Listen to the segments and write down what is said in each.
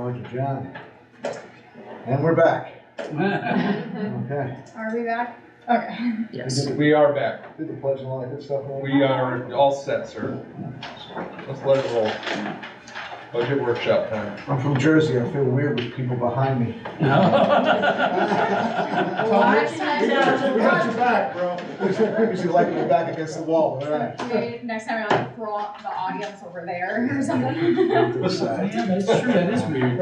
Roger John. And we're back. Okay. Are we back? Okay. Yes. We are back. Did the pledge and all that good stuff, right? We are all set, sir. Let's let it roll. Budget workshop time. I'm from Jersey. I feel weird with people behind me. Last time, We got your back, bro. Usually like your back against the wall, all right. maybe next time I'll like throw the audience over there or something. This side. Yeah, that's true, that is weird.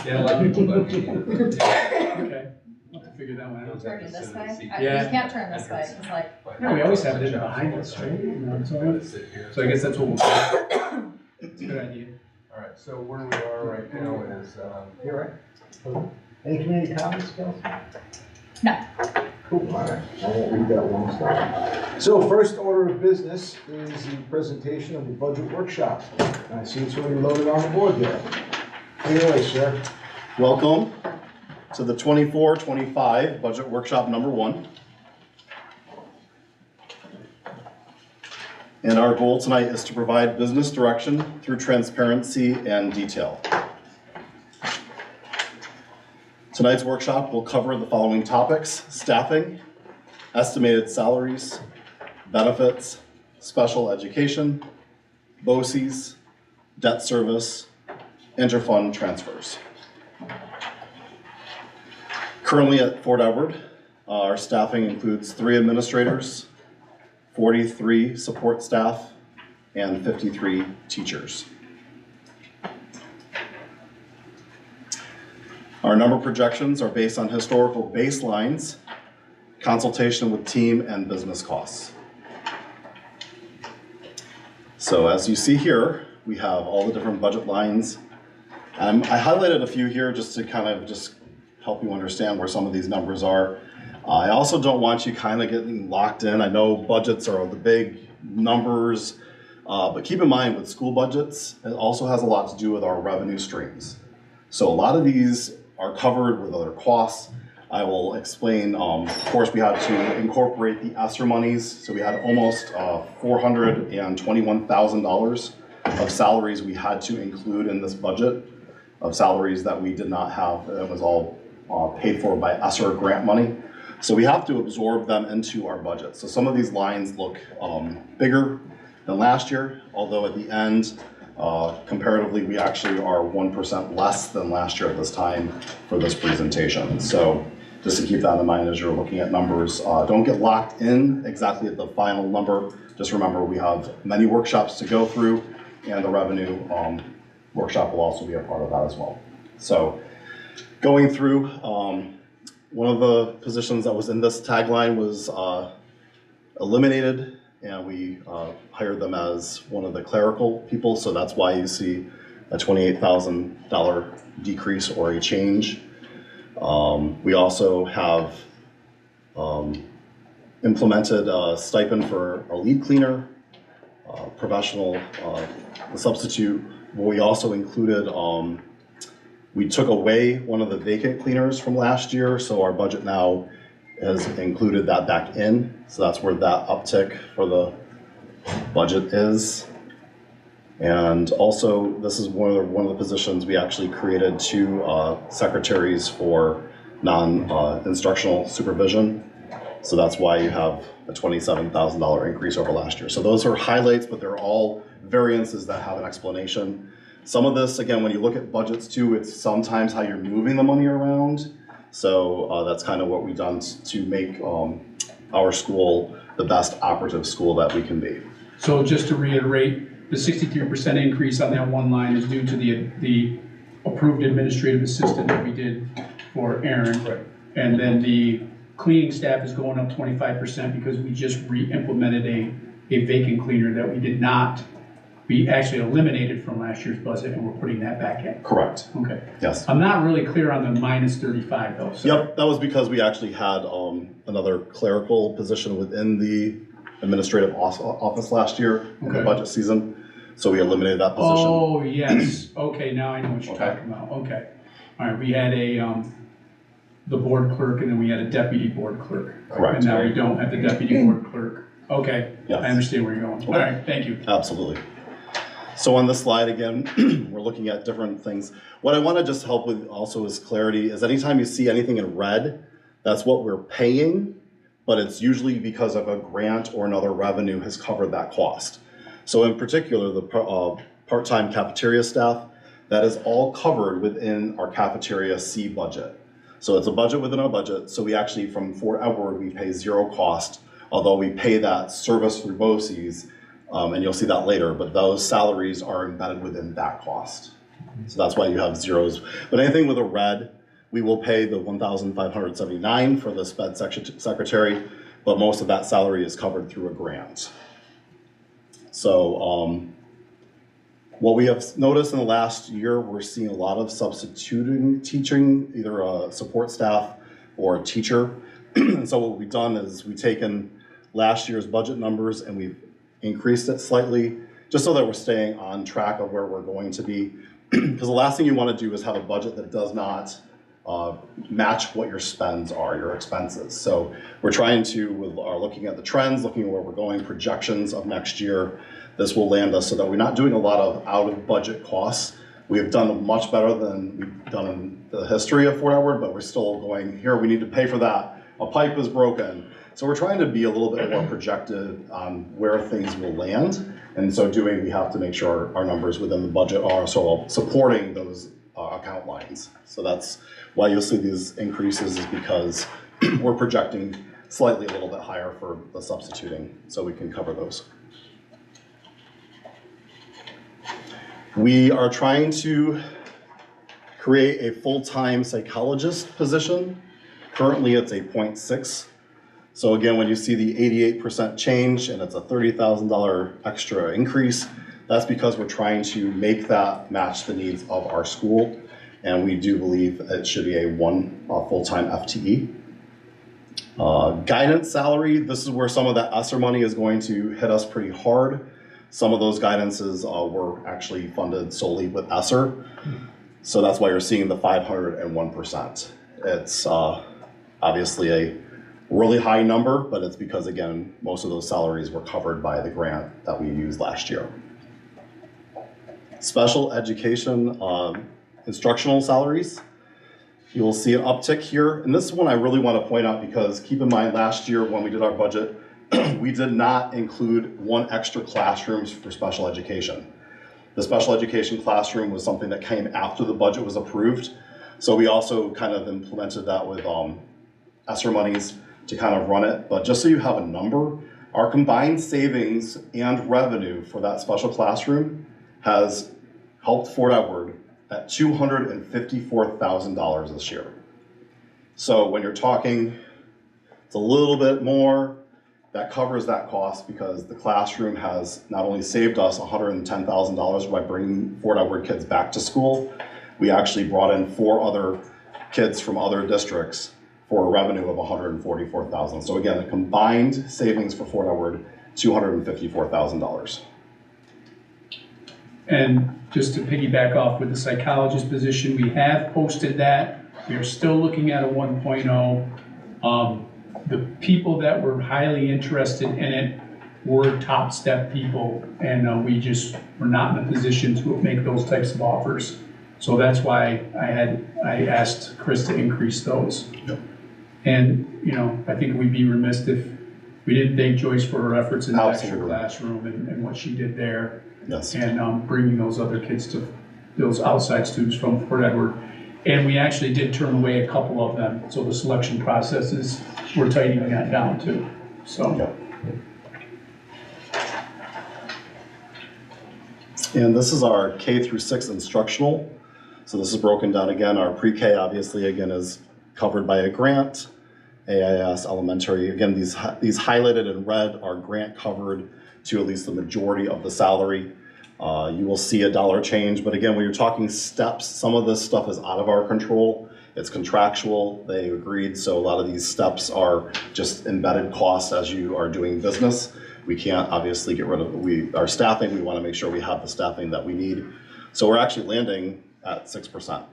Yeah, like people that. Okay, we'll have to figure that one out. Turn it this way? Yeah. You can't turn this way, it's like, No, we always have it in behind us, right? You know, so I guess that's what we'll do. It's a good idea. All right, so where we are right now is, You're right. Any community comments, Bill? no. Cool, all right. I won't read that long stuff. So first order of business is the presentation of the budget workshop. I see it's already loaded on the board there. Take it away, sir. Welcome to the 24-25 Budget Workshop number 1. And our goal tonight is to provide business direction through transparency and detail. Tonight's workshop will cover the following topics: staffing, estimated salaries, benefits, special education, BOCES, debt service, interfund transfers. Currently at Fort Edward, our staffing includes 3 administrators, 43 support staff, and 53 teachers. Our number projections are based on historical baselines, consultation with team, and business costs. So as you see here, we have all the different budget lines. I highlighted a few here just to kind of just help you understand where some of these numbers are. I also don't want you kind of getting locked in. I know budgets are the big numbers, but keep in mind with school budgets, it also has a lot to do with our revenue streams. So a lot of these are covered with other costs. I will explain, of course we had to incorporate the ESSER monies. So we had almost $421,000 of salaries we had to include in this budget, of salaries that we did not have. It was all paid for by ESSER grant money. So we have to absorb them into our budget. So some of these lines look bigger than last year, although at the end, comparatively, we actually are 1% less than last year at this time for this presentation. So just to keep that in mind as you're looking at numbers, don't get locked in exactly at the final number. Just remember we have many workshops to go through, and the revenue workshop will also be a part of that as well. So going through, one of the positions that was in this tagline was eliminated, and we hired them as one of the clerical people, so that's why you see a $28,000 decrease or a change. We also have implemented a stipend for a lead cleaner, professional substitute. We also included, we took away one of the vacant cleaners from last year, so our budget now has included that back in. So that's where that uptick for the budget is. And also, this is one of the positions we actually created 2 secretaries for non-instructional supervision. So that's why you have a $27,000 increase over last year. So those are highlights, but they're all variances that have an explanation. Some of this, again, when you look at budgets too, it's sometimes how you're moving the money around. So that's kind of what we've done to make our school the best operative school that we can be. So just to reiterate, the 63% increase on that one line is due to the approved administrative assistant that we did for Aaron. Right. And then the cleaning staff is going up 25% because we just re-implemented a vacant cleaner that we actually eliminated from last year's budget, and we're putting that back in. Correct. Okay. Yes. I'm not really clear on the minus 35 though. So. Yep, that was because we actually had another clerical position within the administrative office last year in the budget season. So we eliminated that position. Oh, yes. Okay, now I know what you're talking about. Okay. All right, we had the board clerk, and then we had a deputy board clerk. Correct. And now we don't have the deputy board clerk. Okay, Yes. I understand where you're going. All right, thank you. Absolutely. So on this slide again, we're looking at different things. What I want to just help with also is clarity is anytime you see anything in red, that's what we're paying, but it's usually because of a grant or another revenue has covered that cost. So in particular, the part-time cafeteria staff, that is all covered within our cafeteria C budget. So it's a budget within our budget. So we actually, from Fort Edward, we pay zero cost, although we pay that service through BOCES, and you'll see that later, but those salaries are embedded within that cost. So that's why you have zeros. But anything with a red, we will pay the $1,579 for the SPED secretary, but most of that salary is covered through a grant. So what we have noticed in the last year, we're seeing a lot of substituting teaching, either a support staff or a teacher. And so what we've done is we've taken last year's budget numbers and we've increased it slightly, just so that we're staying on track of where we're going to be. Because the last thing you want to do is have a budget that does not match what your spends are, your expenses. So we're trying to, are looking at the trends, looking at where we're going, projections of next year. This will land us so that we're not doing a lot of out of budget costs. We have done much better than we've done in the history of Fort Edward, but we're still going, here, we need to pay for that. A pipe is broken. So we're trying to be a little bit more projected on where things will land. And so doing, we have to make sure our numbers within the budget are sort of supporting those account lines. So that's why you'll see these increases, is because we're projecting slightly a little bit higher for the substituting, so we can cover those. We are trying to create a full-time psychologist position. Currently it's a 0.6. So again, when you see the 88% change and it's a $30,000 extra increase, that's because we're trying to make that match the needs of our school. And we do believe it should be a full-time FTE. Guidance salary, this is where some of that ESSER money is going to hit us pretty hard. Some of those guidances were actually funded solely with ESSER. So that's why you're seeing the 501%. It's obviously a really high number, but it's because, again, most of those salaries were covered by the grant that we used last year. Special education instructional salaries, you will see an uptick here. And this one I really want to point out because keep in mind last year when we did our budget, we did not include one extra classrooms for special education. The special education classroom was something that came after the budget was approved. So we also kind of implemented that with ESSER monies to kind of run it. But just so you have a number, our combined savings and revenue for that special classroom has helped Fort Edward at $254,000 this year. So when you're talking, it's a little bit more, that covers that cost because the classroom has not only saved us $110,000 by bringing Fort Edward kids back to school, we actually brought in 4 other kids from other districts for a revenue of $144,000. So again, the combined savings for Fort Edward, $254,000. And just to piggyback off with the psychologist position, we have posted that. We are still looking at a 1.0. The people that were highly interested in it were top step people, and we just were not in a position to make those types of offers. So that's why I asked Chris to increase those. Yep. And I think we'd be remiss if we didn't thank Joyce for her efforts in the extra Absolutely. classroom and what she did there. Yes. And bringing those other kids to those outside students from Fort Edward. And we actually did turn away a couple of them. So the selection processes, we're tightening that down too. So. Yep. And this is our K through 6 instructional. So this is broken down again. Our pre-K obviously again is covered by a grant. AIS elementary, again, these highlighted in red are grant covered to at least the majority of the salary. You will see a dollar change, but again, when you're talking steps, some of this stuff is out of our control. It's contractual, they agreed, so a lot of these steps are just embedded costs as you are doing business. We can't obviously get rid of our staffing. We want to make sure we have the staffing that we need. So we're actually landing at 6%.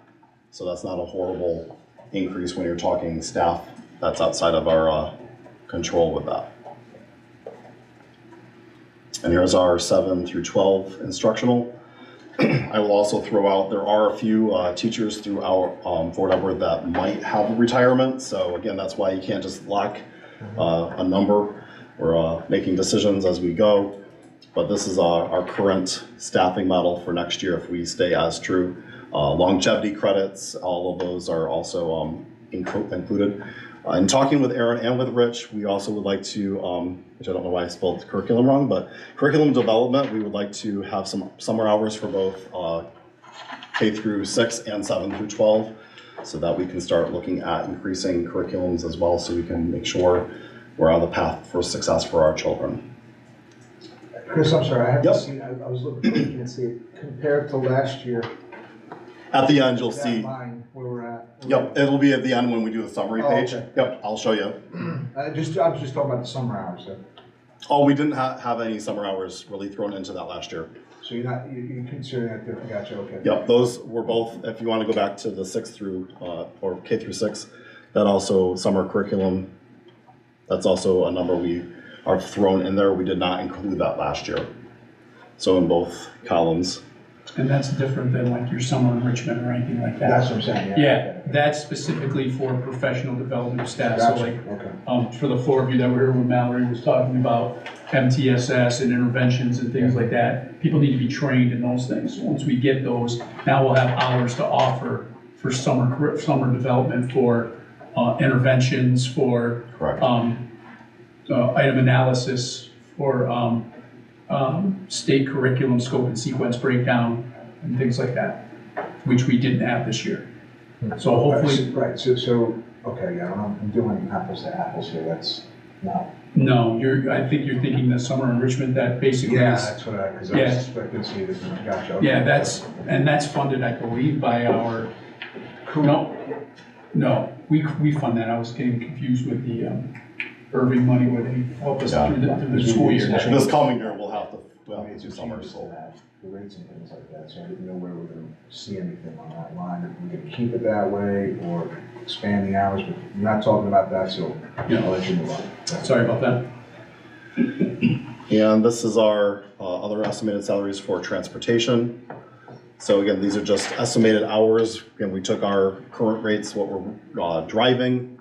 So that's not a horrible increase when you're talking staff. That's outside of our control with that. And here's our 7 through 12 instructional. I will also throw out, there are a few teachers through our Fort Edward that might have retirement. So again, that's why you can't just lock a number. We're making decisions as we go. But this is our current staffing model for next year if we stay as true. Longevity credits, all of those are also included. In talking with Aaron and with Rich, we also would like to, which I don't know why I spelled curriculum wrong, but curriculum development, we would like to have some summer hours for both K through 6 and 7 through 12, so that we can start looking at increasing curriculums as well, so we can make sure we're on the path for success for our children. Chris, I'm sorry, I haven't Yep. seen, I was looking to see it compared to last year. At the end, you'll That see. line where we're at. Yep, it'll be at the end when we do the summary Oh, page. okay. Yep, I'll show you. I was just talking about the summer hours, so. Oh, we didn't have any summer hours really thrown into that last year. So you consider that different, gotcha, okay. Yep, those were both, if you want to go back to the 6 through, or K through 6, that also summer curriculum, that's also a number we are thrown in there. We did not include that last year. So in both columns. And that's different than like your summer enrichment or anything like that. That's what I'm saying, yeah. Yeah, that's specifically for professional development of staff. So Gotcha, like, okay. for the 4 of you that were here when Mallory was talking about MTSS and interventions and things like that, people need to be trained in those things. Once we get those, now we'll have hours to offer for summer development, for interventions, for Correct. item analysis, for state curriculum scope and sequence breakdown and things like that, which we didn't have this year. So hopefully, Right, so, okay, yeah, I'm doing apples to apples here, that's not. no, I think you're thinking the summer enrichment that basically Yeah, is, that's what because I Yeah. was expecting to see it, gotcha. okay. yeah, that's funded, I believe, by our, no, we fund that. I was getting confused with the Irving money where they help us Yeah. through the school year. This coming year, we'll have to I mean, it's do just summers. to have the rates and things like that, so I didn't know where we're gonna see anything on that line, if we're gonna keep it that way or expand the hours, but I'm not talking about that, so Yeah. I'll let you move on. Sorry about that. And this is our other estimated salaries for transportation. So again, these are just estimated hours. Again, we took our current rates, what we're driving.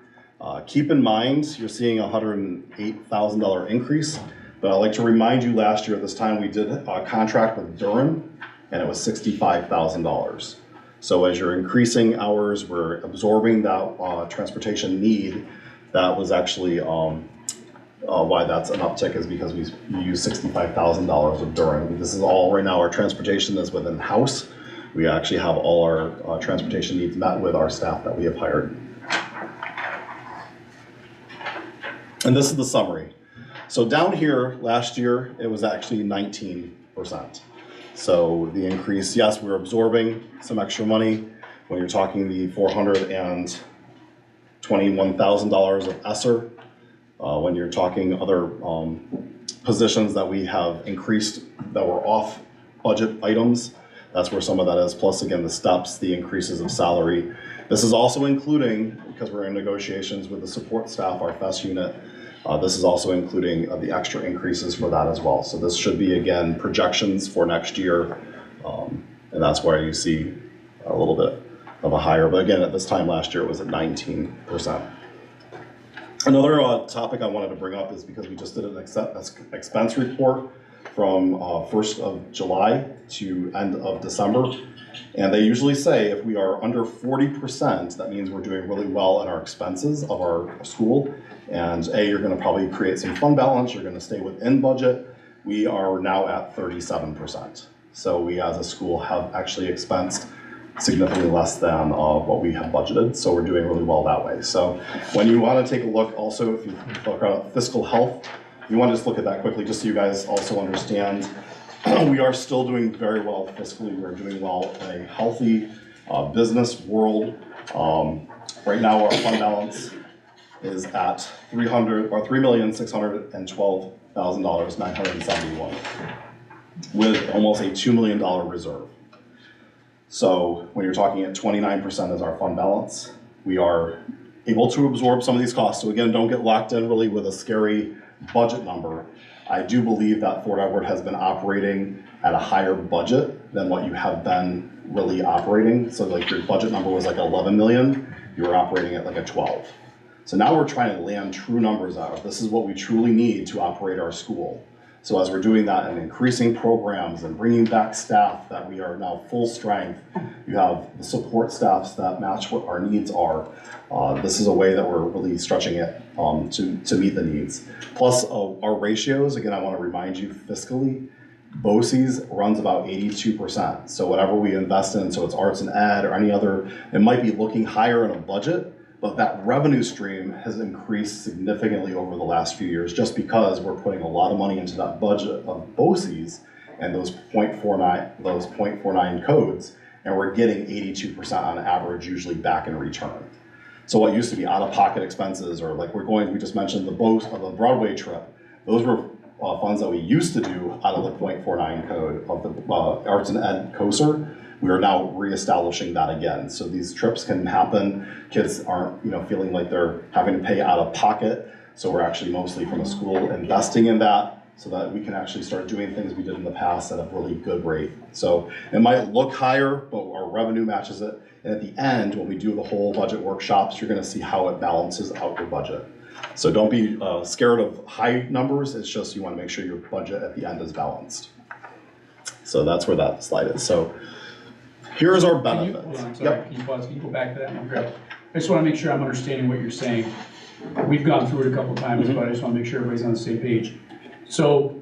Keep in mind, you're seeing a $108,000 increase, but I'd like to remind you last year at this time, we did a contract with Durham and it was $65,000. So as you're increasing hours, we're absorbing that transportation need. That was actually why that's an uptick, is because we use $65,000 of Durham. This is all, right now our transportation is within house. We actually have all our transportation needs met with our staff that we have hired. And this is the summary. So down here, last year, it was actually 19%. So the increase, yes, we're absorbing some extra money. When you're talking the $421,000 of ESSER, when you're talking other positions that we have increased that were off budget items, that's where some of that is. Plus, again, the steps, the increases of salary. This is also including, because we're in negotiations with the support staff, our FES unit, this is also including the extra increases for that as well. So this should be, again, projections for next year. And that's where you see a little bit of a higher, but again, at this time last year, it was at 19%. Another topic I wanted to bring up is because we just did an expense report from 1st of July to end of December. And they usually say if we are under 40%, that means we're doing really well in our expenses of our school. And you're gonna probably create some fund balance, you're gonna stay within budget. We are now at 37%. So we as a school have actually expensed significantly less than what we have budgeted. So we're doing really well that way. So when you wanna take a look also, if you look at fiscal health, you wanna just look at that quickly just so you guys also understand. We are still doing very well fiscally. We're doing well in a healthy business world. Right now our fund balance is at $3,612,971 with almost a $2 million reserve. So when you're talking at 29% as our fund balance, we are able to absorb some of these costs. So again, don't get locked in really with a scary budget number. I do believe that Fort Edward has been operating at a higher budget than what you have been really operating. So like your budget number was like 11 million, you were operating at like a 12. So now we're trying to land true numbers out. This is what we truly need to operate our school. So as we're doing that and increasing programs and bringing back staff that we are now full strength, you have the support staffs that match what our needs are. This is a way that we're really stretching it to meet the needs. Plus our ratios, again, I want to remind you fiscally, BOCES runs about 82%. So whatever we invest in, so it's arts and ed or any other, it might be looking higher in a budget, but that revenue stream has increased significantly over the last few years just because we're putting a lot of money into that budget of BOCES and those 0.49 codes, and we're getting 82% on average usually back in return. So what used to be out-of-pocket expenses, or like we just mentioned the Broadway trip, those were funds that we used to do out of the 0.49 code of the Arts and Ed COSER. We are now reestablishing that again. So these trips can happen. Kids aren't, feeling like they're having to pay out of pocket. So we're actually mostly from a school investing in that so that we can actually start doing things we did in the past at a really good rate. So it might look higher, but our revenue matches it. And at the end, when we do the whole budget workshops, you're gonna see how it balances out your budget. So don't be scared of high numbers. It's just you wanna make sure your budget at the end is balanced. So that's where that slide is. So here's our benefits. Hold on, sorry, can you pause, can you go back to that one, Greg? I just wanna make sure I'm understanding what you're saying. We've gone through it a couple of times, but I just wanna make sure everybody's on the same page. So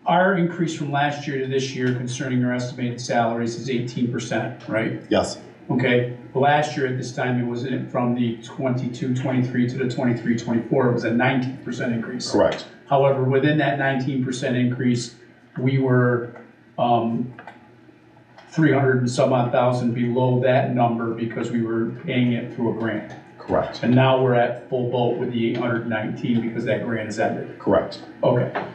our increase from last year to this year concerning our estimated salaries is 18%, right? Yes. Okay, last year at this time, it was from the 22-23 to the 23-24, it was a 19% increase. Correct. However, within that 19% increase, we were 300 and some odd thousand below that number because we were paying it through a grant. Correct. And now we're at full boat with the 819 because that grant is ended. Correct. Okay.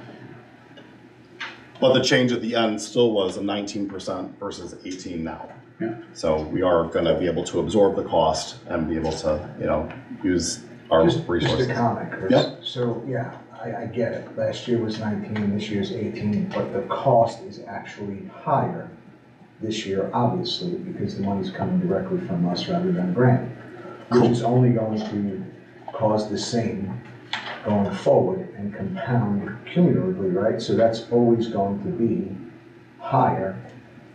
But the change at the end still was a 19% versus 18 now. Yeah. So we are going to be able to absorb the cost and be able to, use our resources. Just a comment, Chris. Yep. So, yeah, I get it. Last year was 19, this year's 18, but the cost is actually higher this year, obviously, because the money's coming directly from us rather than grant, which is only going to cause the same going forward and compound cumulatively, right? So that's always going to be higher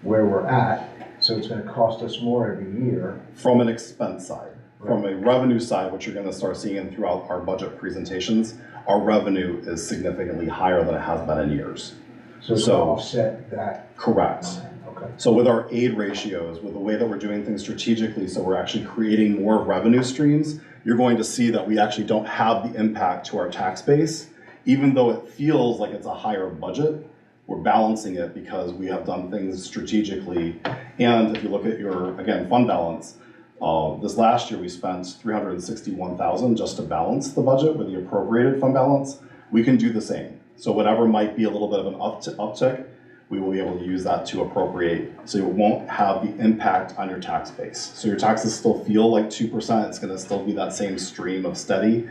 where we're at. So it's going to cost us more every year. From an expense side. From a revenue side, what you're going to start seeing throughout our budget presentations, our revenue is significantly higher than it has been in years. So it's going to offset that. Correct. Okay. So with our aid ratios, with the way that we're doing things strategically, so we're actually creating more revenue streams, you're going to see that we actually don't have the impact to our tax base. Even though it feels like it's a higher budget, we're balancing it because we have done things strategically. And if you look at your, again, fund balance, this last year we spent $361,000 just to balance the budget with the appropriated fund balance. We can do the same. So whatever might be a little bit of an uptick, we will be able to use that to appropriate, so it won't have the impact on your tax base. So your taxes still feel like 2%, it's gonna still be that same stream of steady,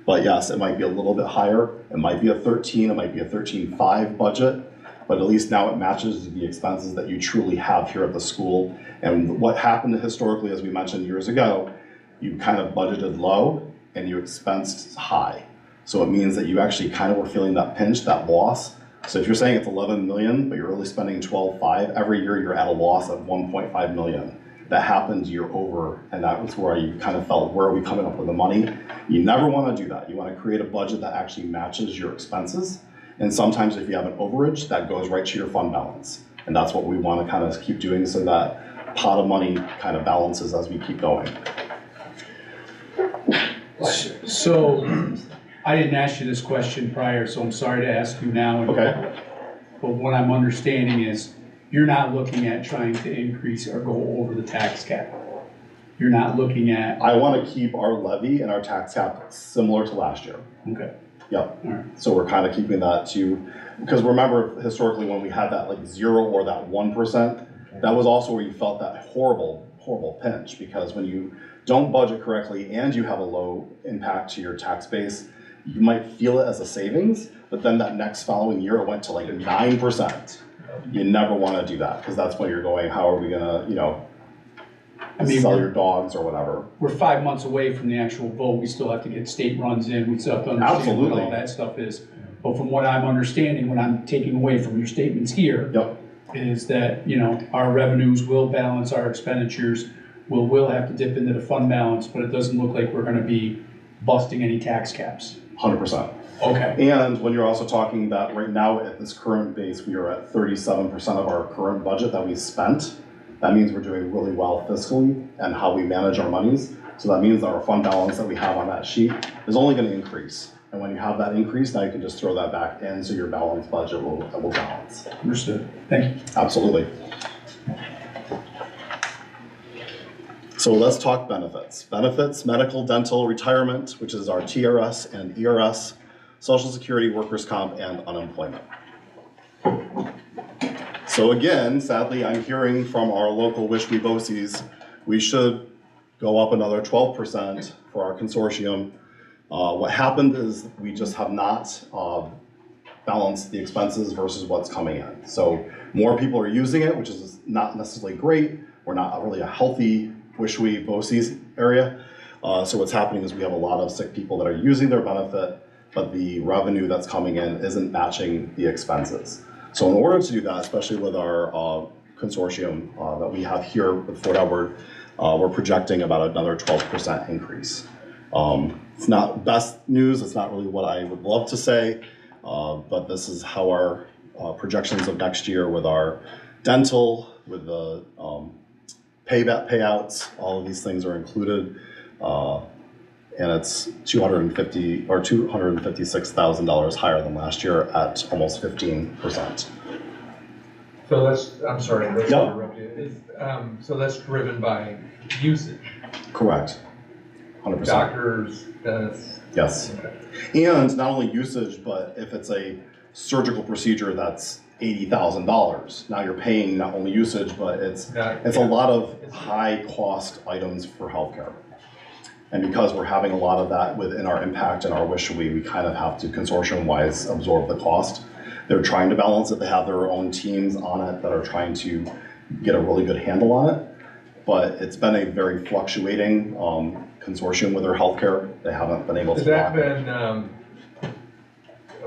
but yes, it might be a little bit higher. It might be a 13, it might be a 13.5 budget, but at least now it matches the expenses that you truly have here at the school. And what happened historically, as we mentioned years ago, you kind of budgeted low and you expensed high. So it means that you actually kind of were feeling that pinch, that loss. So if you're saying it's 11 million, but you're only spending 12.5, every year you're at a loss of 1.5 million. That happened year over, and that was where you kind of felt, where are we coming up with the money? You never want to do that. You want to create a budget that actually matches your expenses. And sometimes if you have an overage, that goes right to your fund balance. And that's what we want to kind of keep doing so that pot of money kind of balances as we keep going. So I didn't ask you this question prior, so I'm sorry to ask you now. Okay. But what I'm understanding is you're not looking at trying to increase or go over the tax cap. You're not looking at. I want to keep our levy and our tax cap similar to last year. Okay. Yep. All right. So we're kind of keeping that to, because remember historically when we had that like 0 or that 1%, that was also where you felt that horrible pinch, because when you don't budget correctly and you have a low impact to your tax base, you might feel it as a savings, but then that next following year, it went to like 9%. You never wanna do that, because that's when you're going, how are we gonna, I mean, sell your dogs or whatever. we're 5 months away from the actual vote. We still have to get state runs in. We still have to understand what Absolutely. all that stuff is. But from what I'm understanding, what I'm taking away from your statements here, Yep, is that, our revenues will balance our expenditures. We'll have to dip into the fund balance, but it doesn't look like we're gonna be busting any tax caps. 100%. Okay. And when you're also talking that right now at this current base, we are at 37% of our current budget that we spent. That means we're doing really well fiscally and how we manage our monies. So that means our fund balance that we have on that sheet is only gonna increase. And when you have that increase, now you can just throw that back in, so your balanced budget will balance. Understood. Thank you. Absolutely. So let's talk benefits. Benefits, medical, dental, retirement, which is our TRS and ERS, Social Security, workers' comp, and unemployment. So again, sadly, I'm hearing from our local WISHWE BOCES, we should go up another 12% for our consortium. What happened is we just have not balanced the expenses versus what's coming in. So more people are using it, which is not necessarily great. We're not really a healthy WISHWE BOCES area. So what's happening is we have a lot of sick people that are using their benefit, but the revenue that's coming in isn't matching the expenses. So in order to do that, especially with our consortium that we have here with Fort Edward, we're projecting about another 12% increase. It's not best news, it's not really what I would love to say, but this is how our projections of next year with our dental, with the payouts, all of these things are included. And it's $256,000 higher than last year at almost 15%. So that's, I'm sorry, that's Yep. interrupted. So that's driven by usage, Correct. 100%. doctors, dentists. Yes. And not only usage, but if it's a surgical procedure that's $80,000, now you're paying not only usage, but it's a lot of high cost items for healthcare. And because we're having a lot of that within our impact and our WISHWE, we kind of have to consortium-wise absorb the cost. They're trying to balance it. They have their own teams on it that are trying to get a really good handle on it. But it's been a very fluctuating consortium with their healthcare. They haven't been able to. Has that been, I'm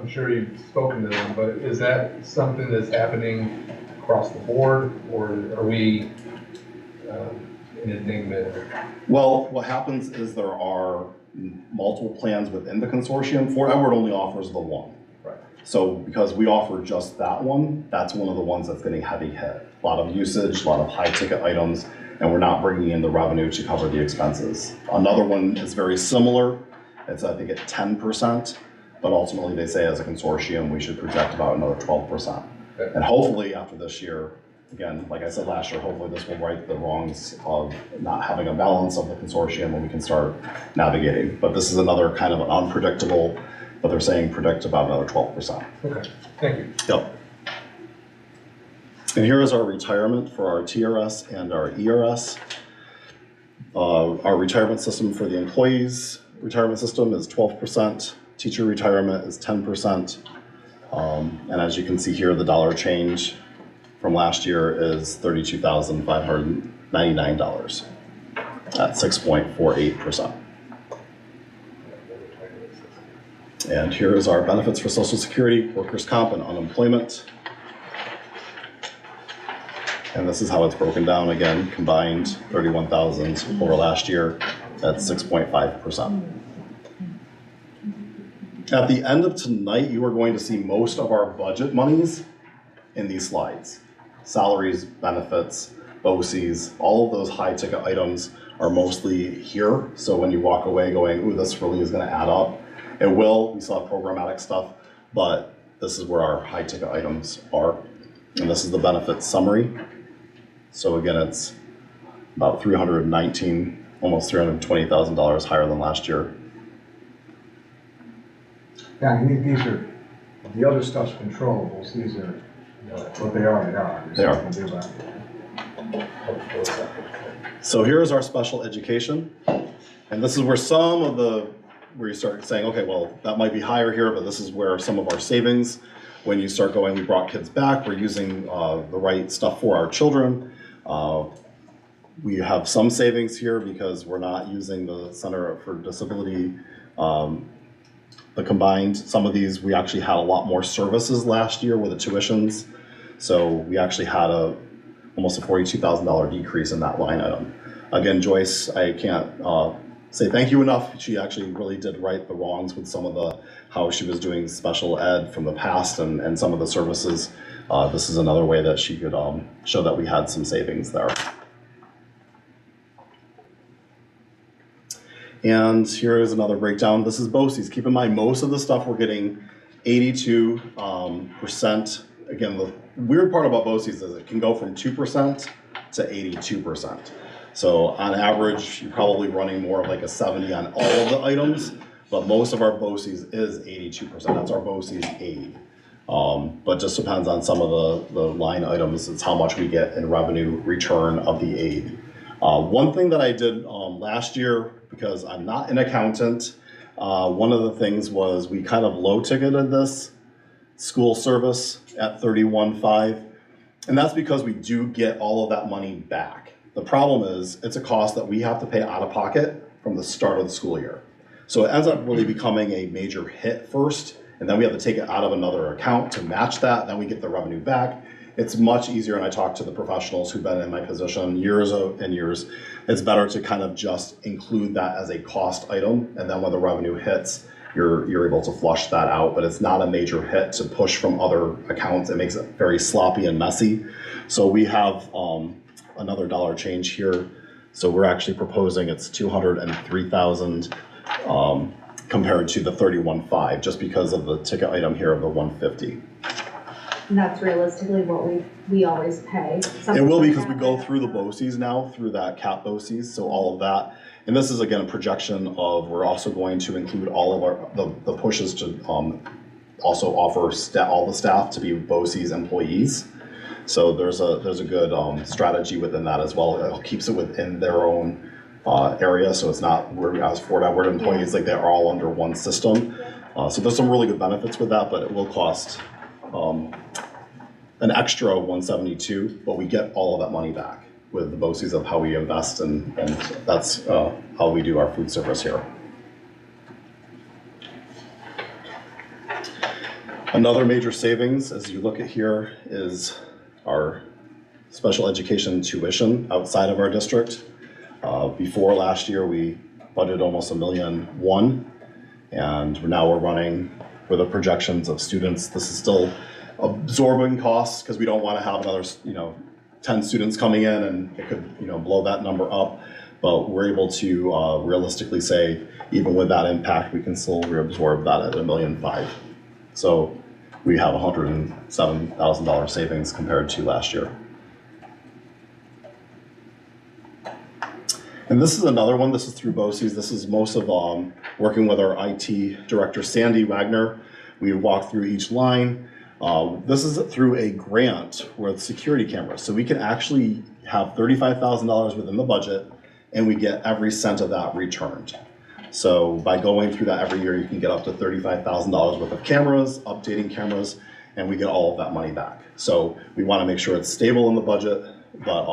sure you've spoken to them, but is that something that's happening across the board, or are we anything that? Well, what happens is there are multiple plans within the consortium. Fort Edward only offers the one. Right. So because we offer just that one, that's one of the ones that's getting heavy hit. A lot of usage, a lot of high ticket items, and we're not bringing in the revenue to cover the expenses. Another one is very similar. It's I think at 10%, but ultimately they say as a consortium, we should project about another 12%. Okay. And hopefully after this year, again, like I said last year, hopefully this will right the wrongs of not having a balance of the consortium and we can start navigating. But this is another kind of an unpredictable, but they're saying predict about another 12%. Okay, thank you. Yep. And here is our retirement for our TRS and our ERS. Our retirement system for the employees retirement system is 12%. Teacher retirement is 10%. And as you can see here, the dollar change from last year is $32,599 at 6.48%. And here is our benefits for Social Security, workers' comp, and unemployment. And this is how it's broken down again, combined 31,000 over last year at 6.5%. At the end of tonight, you are going to see most of our budget monies in these slides. Salaries, benefits, BOCES, all of those high ticket items are mostly here. So when you walk away going, ooh, this really is gonna add up, it will. We still have programmatic stuff, but this is where our high ticket items are. And this is the benefits summary. So again, it's about $319, almost $320,000 higher than last year. Yeah, these are, the other stuff's controllables, these are what they are, They are. There's nothing to do about it. So here is our special education. And this is where some of the where you start saying, okay, well, that might be higher here, but this is where some of our savings, when you start going, we brought kids back, we're using the right stuff for our children. We have some savings here because we're not using the Center for Disability, the combined. Some of these, we actually had a lot more services last year with the tuitions. So we actually had almost a $42,000 decrease in that line item. Again, Joyce, I can't say thank you enough. She actually really did right the wrongs with some of how she was doing special ed from the past and some of the services. This is another way that she could show that we had some savings there. And here is another breakdown. This is BOCES. Keep in mind, most of the stuff we're getting 82%. Again, the weird part about BOCES is it can go from 2% to 82%. So on average, you're probably running more of like a 70 on all of the items, but most of our BOCES is 82%. That's our BOCES aid. But just depends on some of the line items. It's how much we get in revenue return of the aid. One thing that I did last year, because I'm not an accountant, one of the things was we kind of low ticketed this school service at 31.5, and that's because we do get all of that money back. The problem is it's a cost that we have to pay out of pocket from the start of the school year. So it ends up really becoming a major hit first, and then we have to take it out of another account to match that, then we get the revenue back. It's much easier, and I talk to the professionals who've been in my position years and years, it's better to kind of just include that as a cost item, and then when the revenue hits, you're able to flush that out, but it's not a major hit to push from other accounts. It makes it very sloppy and messy. So we have another dollar change here. So we're actually proposing it's 203,000 compared to the 31.5, just because of the ticket item here of the 150. And that's realistically what we always pay. It will be because we go through the BOCES now, through that cap BOCES, so all of that. And this is again a projection of, we're also going to include all of the pushes to also offer all the staff to be BOCES employees. So there's a good strategy within that as well. It keeps it within their own area, so it's not as Fort Edward employees, like they're all under one system. So there's some really good benefits with that, but it will cost an extra 172, but we get all of that money back with the BOCES of how we invest, and that's how we do our food service here. Another major savings, as you look at here, is our special education tuition outside of our district. Before last year, we budgeted almost $1.1 million, and now we're running with the projections of students. This is still absorbing costs because we don't want to have another 10 students coming in, and it could blow that number up, but we're able to realistically say even with that impact we can still reabsorb that at $1.5 million. So we have $107,000 savings compared to last year. And this is another one. This is through BOCES. This is most of working with our IT director Sandy Wagner. We walk through each line. This is through a grant with security cameras. So we can actually have $35,000 within the budget, and we get every cent of that returned. So by going through that every year, you can get up to $35,000 worth of cameras, updating cameras, and we get all of that money back. So we want to make sure it's stable in the budget, but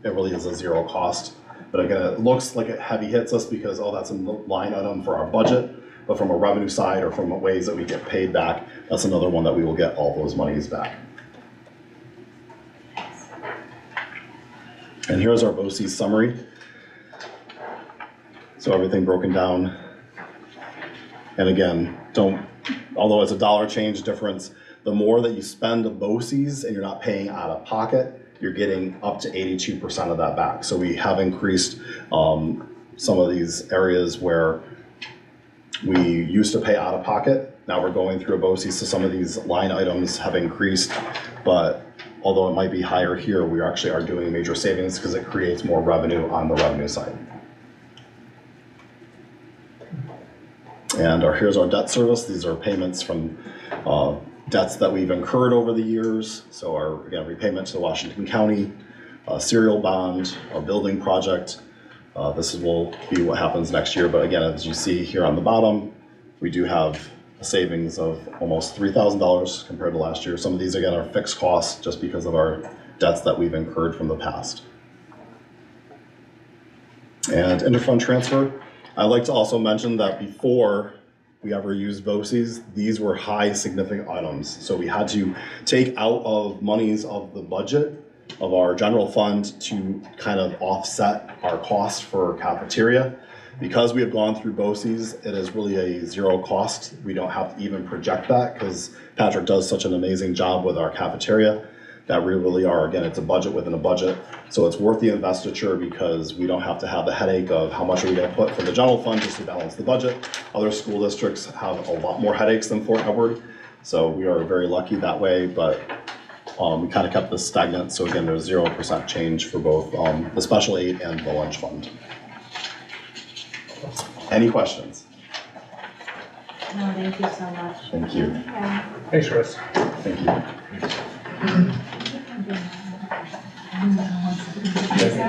it really is a zero cost. But again, it looks like it heavy hits us because, that's a line item for our budget. But from a revenue side or from ways that we get paid back, that's another one that we will get all those monies back. And here's our BOCES summary. So everything broken down. And again, although it's a dollar change difference, the more that you spend of BOCES and you're not paying out of pocket, you're getting up to 82% of that back. So we have increased some of these areas where we used to pay out of pocket. Now we're going through a BOCES, so some of these line items have increased, but although it might be higher here, we actually are doing major savings because it creates more revenue on the revenue side. And here's our debt service. These are payments from debts that we've incurred over the years. So our repayment to Washington County, serial bond, a building project, This will be what happens next year, but again, as you see here on the bottom, we do have a savings of almost $3,000 compared to last year. Some of these, again, are fixed costs just because of our debts that we've incurred from the past. And interfund transfer, I'd like to also mention that before we ever used BOCES, these were high significant items. So we had to take out of monies of the budget of our general fund to kind of offset our cost for cafeteria. Because we have gone through BOCES, it is really a zero cost. We don't have to even project that because Patrick does such an amazing job with our cafeteria that we really are, again, it's a budget within a budget. So it's worth the investiture because we don't have to have the headache of how much are we gonna put for the general fund just to balance the budget. Other school districts have a lot more headaches than Fort Edward. So we are very lucky that way, but we kind of kept this stagnant. So again, there's 0% change for both the special aid and the lunch fund. Any questions? No, thank you so much. Thank you. Okay. Thanks, Chris. Thank you.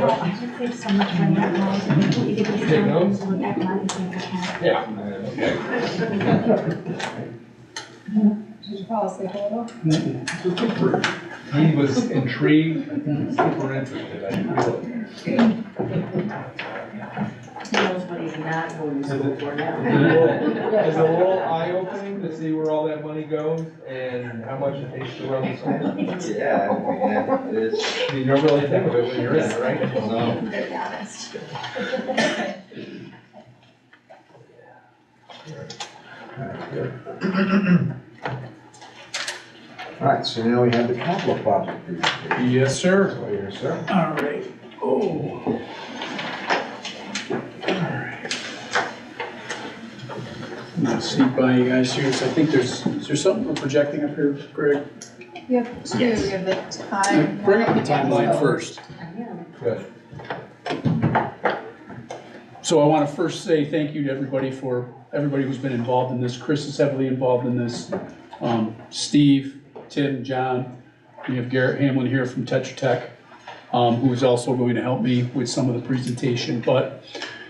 I could save so much money at home. You could just Take notes? look at mine and think, okay. Yeah. Did you fall asleep a little? He was intrigued, super interested, I feel it. He knows what he's not going to school for now. It's a little eye-opening to see where all that money goes and how much it takes to run the school. Yeah, it is. You don't really think of it when you're in it, right? No. Very honest. All right, so now we have the capital project presentation. Yes, sir. So here, sir. All right. Oh. I'm gonna sneak by you guys here, so I think is there something we're projecting up here, Greg? You have two, you have the time. Bring up the timeline first. Good. So I want to first say thank you to everybody who's been involved in this. Chris is heavily involved in this. Steve, Tim, John. We have Garrett Hamlin here from Tetra Tech, who is also going to help me with some of the presentation. But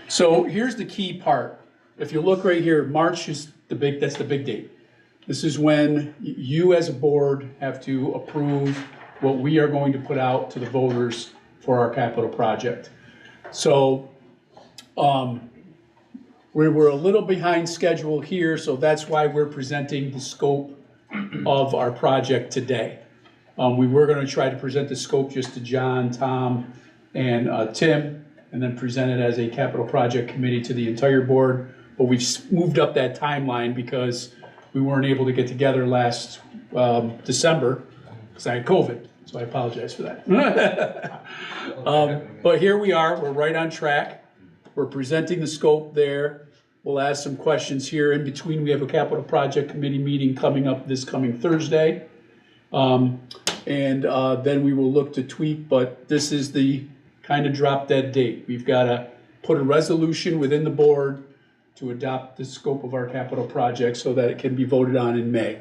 so here's the key part. If you look right here, March is that's the big date. This is when you as a board have to approve what we are going to put out to the voters for our capital project. So we were a little behind schedule here, so that's why we're presenting the scope of our project today. We were going to try to present the scope just to John, Tom, and Tim, and then present it as a capital project committee to the entire board. But we've moved up that timeline because we weren't able to get together last December because I had COVID, so I apologize for that. But here we are, we're right on track. We're presenting the scope there. We'll ask some questions here. In between, we have a capital project committee meeting coming up this coming Thursday. And then we will look to tweak, but this is the kind of drop dead date. We've got to put a resolution within the board to adopt the scope of our capital project so that it can be voted on in May.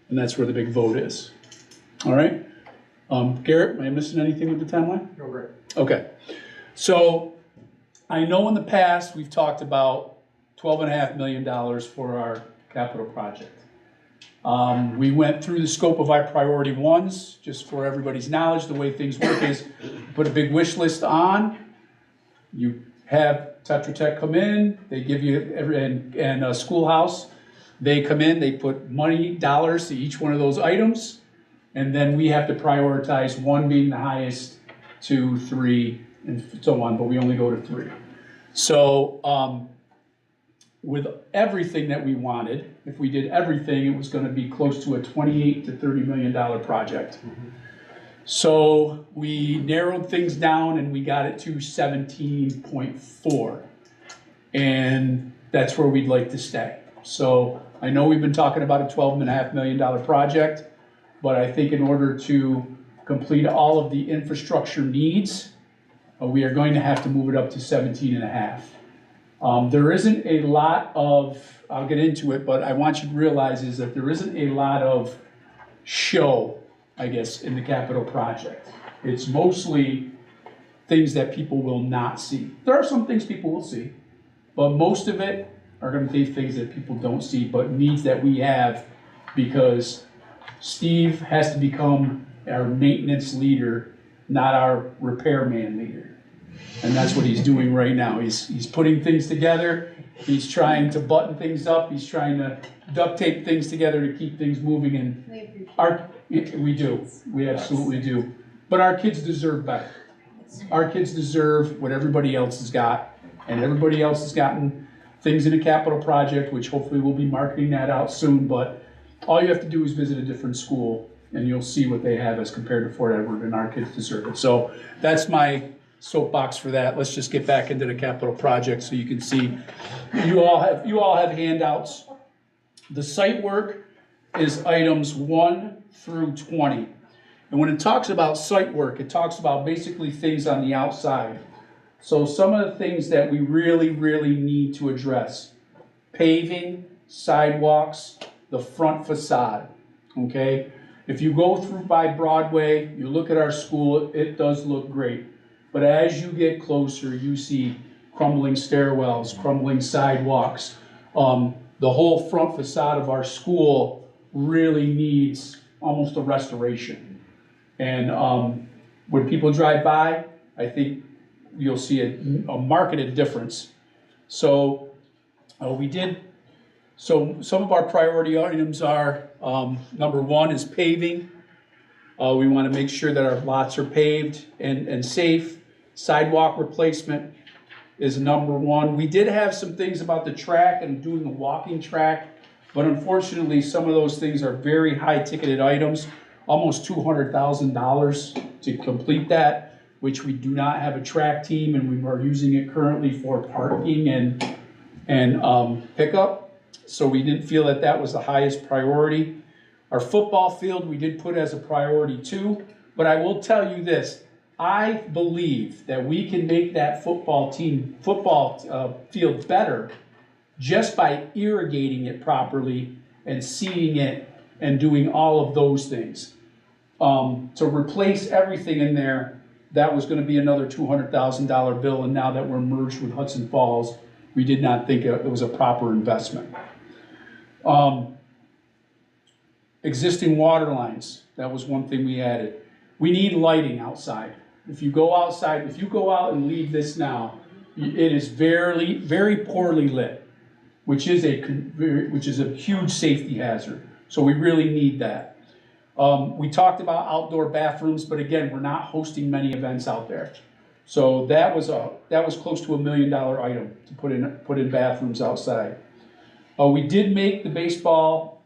And that's where the big vote is. All right? Garrett, am I missing anything with the timeline? No, great. Okay. So I know in the past we've talked about $12.5 million for our capital project. We went through the scope of our priority ones, just for everybody's knowledge. The way things work is you put a big wish list on, you have Tetra Tech come in, they give you, and Schoolhouse, they come in, they put money, dollars to each one of those items, and then we have to prioritize one being the highest, 2, 3, and so on, but we only go to 3. So with everything that we wanted, if we did everything, it was going to be close to a $28 to $30 million project. So we narrowed things down and we got it to 17.4. And that's where we'd like to stay. So I know we've been talking about a $12.5 million project, but I think in order to complete all of the infrastructure needs, we are going to have to move it up to 17.5. There isn't a lot of, I'll get into it, but I want you to realize is that there isn't a lot of show, I guess, in the capital project. It's mostly things that people will not see. There are some things people will see, but most of it are gonna be things that people don't see, but needs that we have, because Steve has to become our maintenance leader, not our repairman leader. And that's what he's doing right now. He's putting things together, he's trying to button things up, he's trying to duct tape things together to keep things moving, and We appreciate we do, we absolutely do. But our kids deserve better. Our kids deserve what everybody else has got, and everybody else has gotten things in a capital project, which hopefully we'll be marketing that out soon, but all you have to do is visit a different school and you'll see what they have as compared to Fort Edward, and our kids deserve it. So that's my soapbox for that. Let's just get back into the capital project so you can see. You all have handouts. The site work is items 1 through 20. And when it talks about site work, it talks about basically things on the outside. So some of the things that we really, really need to address: paving, sidewalks, the front facade, okay? If you go through by Broadway, you look at our school, it does look great. But as you get closer, you see crumbling stairwells, crumbling sidewalks. The whole front facade of our school really needs almost a restoration. And when people drive by, I think you'll see a marked difference. So so some of our priority items are, number 1 is paving. We want to make sure that our lots are paved and safe. Sidewalk replacement is number 1. We did have some things about the track and doing the walking track, but unfortunately some of those things are very high ticketed items, almost $200,000 to complete that, which we do not have a track team, and we are using it currently for parking and pickup. So we didn't feel that that was the highest priority. Our football field we did put as a priority too, but I will tell you this: I believe that we can make that football field better just by irrigating it properly and seeding it and doing all of those things. To replace everything in there, that was going to be another $200,000 bill, and now that we're merged with Hudson Falls, we did not think it was a proper investment. Existing water lines, that was one thing we added. We need lighting outside. If you go outside, if you go out and leave this now, it is very, very poorly lit, which is a huge safety hazard. So we really need that. We talked about outdoor bathrooms, but again, we're not hosting many events out there. So that was close to $1 million item to put in bathrooms outside. We did make the baseball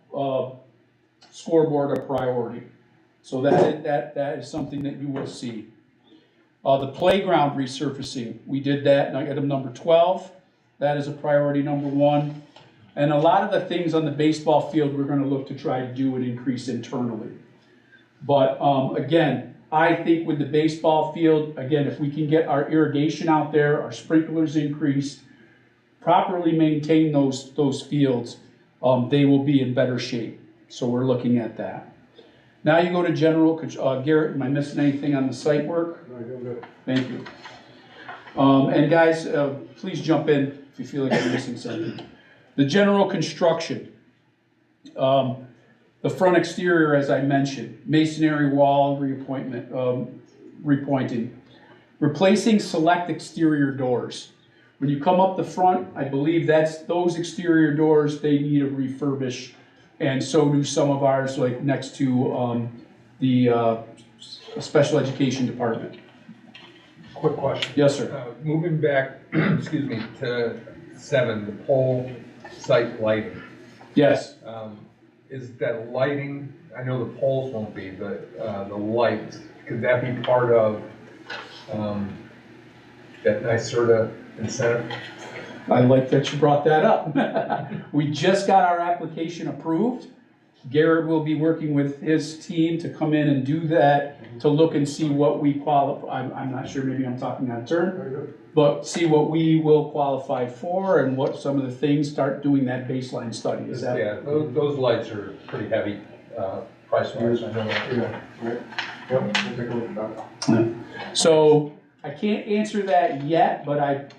scoreboard a priority. So that is something that you will see. The playground resurfacing, we did that, item number 12. That is a priority number 1. And a lot of the things on the baseball field, we're going to look to try to do and increase internally. But again, I think with the baseball field, again, if we can get our irrigation out there, our sprinklers increased, properly maintain those fields, they will be in better shape. So we're looking at that. Now you go to general, Garrett, am I missing anything on the site work? No, you're good. Thank you. And guys, please jump in if you feel like I'm missing something. The general construction. The front exterior, as I mentioned, masonry wall repointing. Replacing select exterior doors. When you come up the front, I believe those exterior doors, they need a refurbish, and so do some of ours, like next to the special education department. Quick question. Yes, sir. Moving back, excuse me, to 7, the pole site lighting. Yes. Is that lighting, I know the poles won't be, but the lights, could that be part of that NYSERDA incentive? I like that you brought that up. We just got our application approved. Garrett will be working with his team to come in and do that, to look and see what we qualify. I'm not sure, maybe I'm talking out of turn, but see what we will qualify for and what some of the things, start doing that baseline study. Is that? Yeah, those lights are pretty heavy price wise. I know that. Yeah, right. Yep, we'll take a look at that. So I can't answer that yet, but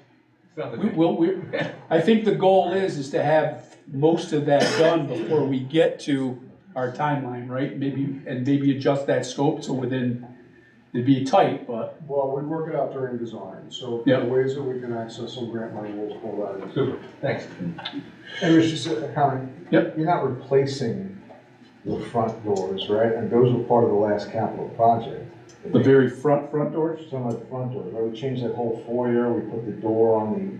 Sounds like we will, I think the goal is to have most of that done before we get to our timeline, right? Maybe adjust that scope so it'd be tight, but, Well, we work it out during design, so if Yeah. there are ways that we can access some grant money, we'll pull that in. Super, thanks. And Rich, just a comment. Yep. You're not replacing the front doors, right? And those were part of the last capital project. the very front doors? Some of the front doors, right? We changed that whole foyer, we put the door on the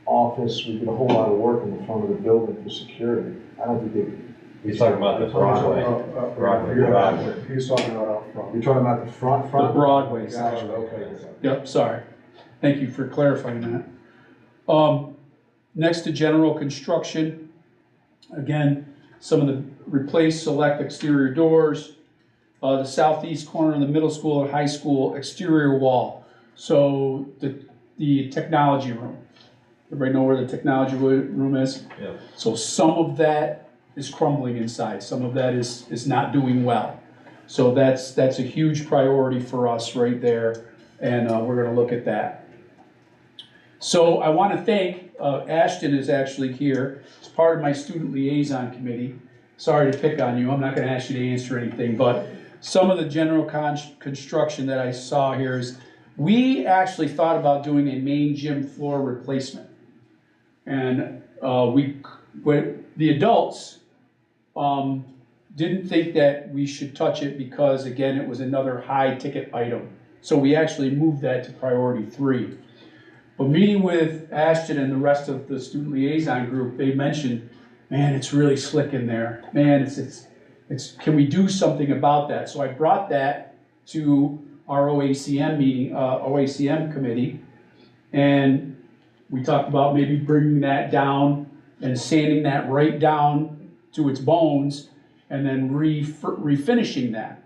office, we did a whole lot of work in the front of the building for security. I don't think they. He's talking about the Broadway. Broadway. He's talking about out front. You're talking about the front? The Broadway side. Gotcha, okay. Yep, sorry. Thank you for clarifying that. Next to general construction, again, some of the replace select exterior doors, the southeast corner of the middle school and high school exterior wall. So the technology room. Everybody know where the technology room is? Yeah. So some of that is crumbling inside. Some of that is not doing well. So that's a huge priority for us right there, and we're gonna look at that. So I want to thank, Ashton is actually here, as part of my student liaison committee. Sorry to pick on you, I'm not gonna ask you to answer anything, but some of the general construction that I saw here is, we actually thought about doing a main gym floor replacement. And the adults didn't think that we should touch it because, again, it was another high ticket item. So we actually moved that to priority 3. But meeting with Ashton and the rest of the student liaison group, they mentioned, man, it's really slick in there. Man, it's can we do something about that? So I brought that to our OACM meeting, OACM committee, and we talked about maybe bringing that down and sanding that right down to its bones and then refinishing that.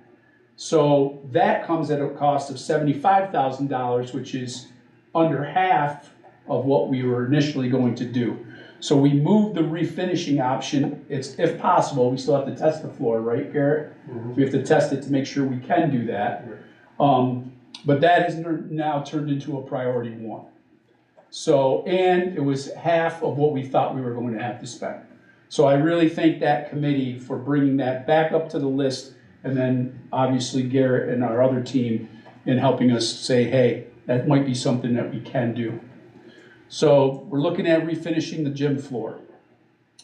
So that comes at a cost of $75,000, which is under half of what we were initially going to do. So we moved the refinishing option. It's, if possible, we still have to test the floor, right, Garrett? We have to test it to make sure we can do that. But that is now turned into a priority 1. So, and it was half of what we thought we were going to have to spend. So I really thank that committee for bringing that back up to the list, and then obviously Garrett and our other team in helping us say, hey, that might be something that we can do. So we're looking at refinishing the gym floor.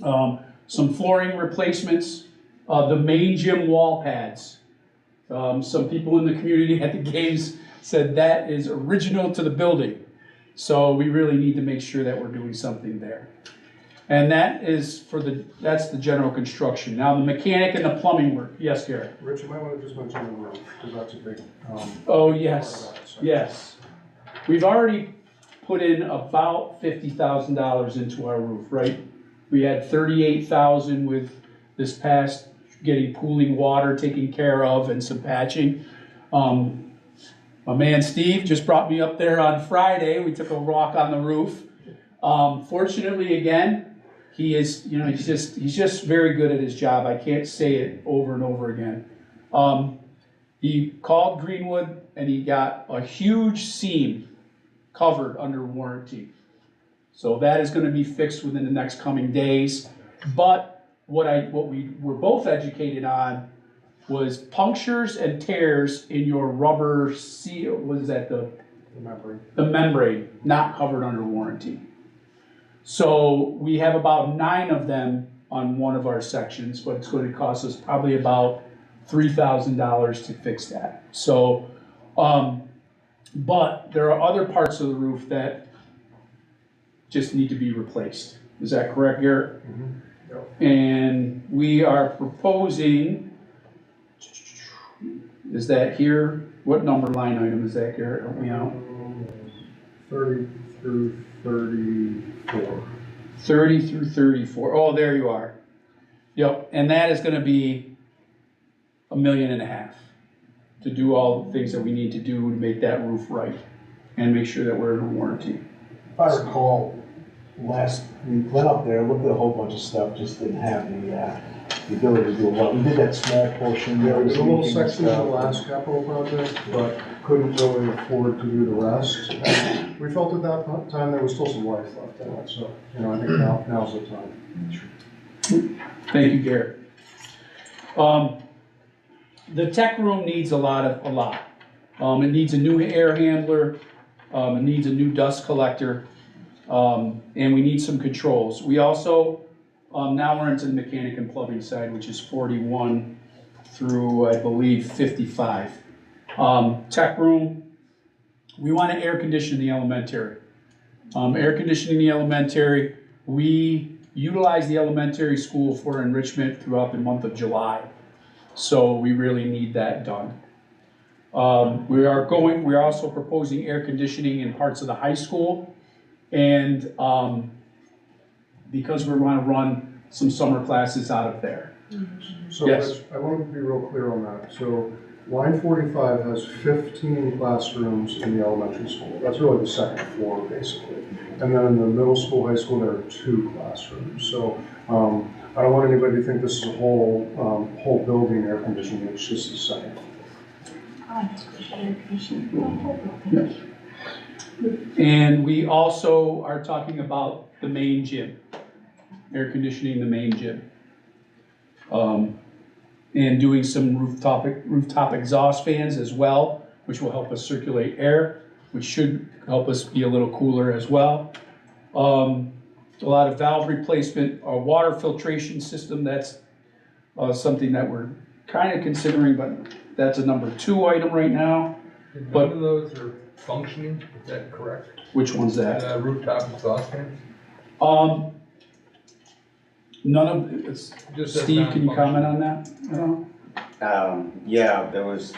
Some flooring replacements, the main gym wall pads. Some people in the community at the games said that is original to the building. So we really need to make sure that we're doing something there. And that is that's the general construction. Now the mechanic and the plumbing work. Yes, Garrett? Rich, you might want to just mention the roof, because that's a big, Oh, part yes, of that, so. yes. We've already put in about $50,000 into our roof, right? We had 38,000 with this past getting pooling water taken care of and some patching. My man Steve just brought me up there on Friday. We took a walk on the roof. Fortunately, again, he is, he's just very good at his job. I can't say it over and over again. He called Greenwood and he got a huge seam covered under warranty. So that is going to be fixed within the next coming days. But what we were both educated on was punctures and tears in your rubber seal. What is that? The membrane, not covered under warranty. So we have about 9 of them on one of our sections, but it's going to cost us probably about $3,000 to fix that. So, but there are other parts of the roof that just need to be replaced. Is that correct, Garrett? Mm-hmm. Yep. And we are proposing, is that here? What number line item is that, Garrett? Help me out. 30 through 34. 30 through 34. Oh, there you are. Yep, and that is gonna be $1.5 million to do all the things that we need to do to make that roof right and make sure that we're in warranty. If I recall, last, we went up there, looked at a whole bunch of stuff, just didn't have the ability to do a lot. We did that small portion. There was a little leaking and section of the stuff. last capital project, but couldn't really afford to do the rest. And we felt at that time there was still some life left in it, so, you know, I think now's the time. Thank you, Garrett. The tech room needs a lot. It needs a new air handler, it needs a new dust collector, and we need some controls. We also, now we're into the mechanic and plumbing side, which is 41 through, I believe, 55. Tech room, we want to air condition the elementary. Air conditioning the elementary, we utilize the elementary school for enrichment throughout the month of July. So we really need that done. We're also proposing air conditioning in parts of the high school. And because we want to run some summer classes out of there. So Yes. Rich, I want to be real clear on that. So line 45 has 15 classrooms in the elementary school. That's really the second floor, basically. And then in the middle school, high school, there are 2 classrooms. So I don't want anybody to think this is a whole building air conditioning. It's just the second. And we also are talking about the main gym, air conditioning the main gym. And doing some rooftop exhaust fans as well, which will help us circulate air, which should help us be a little cooler as well. A lot of valve replacement, a water filtration system, that's something that we're kind of considering, but that's a number 2 item right now. None of those are functioning, is that correct? Which one's that? Rooftop exhaust fans? None of, it's, Just as Steve, can you comment on non-functioning. that? Yeah, there was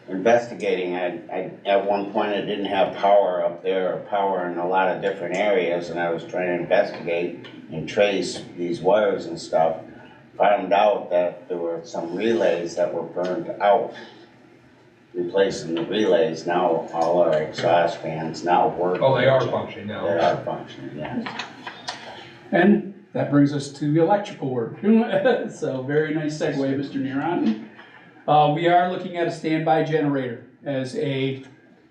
investigating. At one point, I didn't have power up there, or power in a lot of different areas, and I was trying to investigate and trace these wires and stuff. Found out that there were some relays that were burned out. Replacing the relays, now all our exhaust fans now work. Oh, they are functioning now. They are functioning, yes. And that brings us to the electrical work. So very nice segue, Mr. Neron. We are looking at a standby generator as a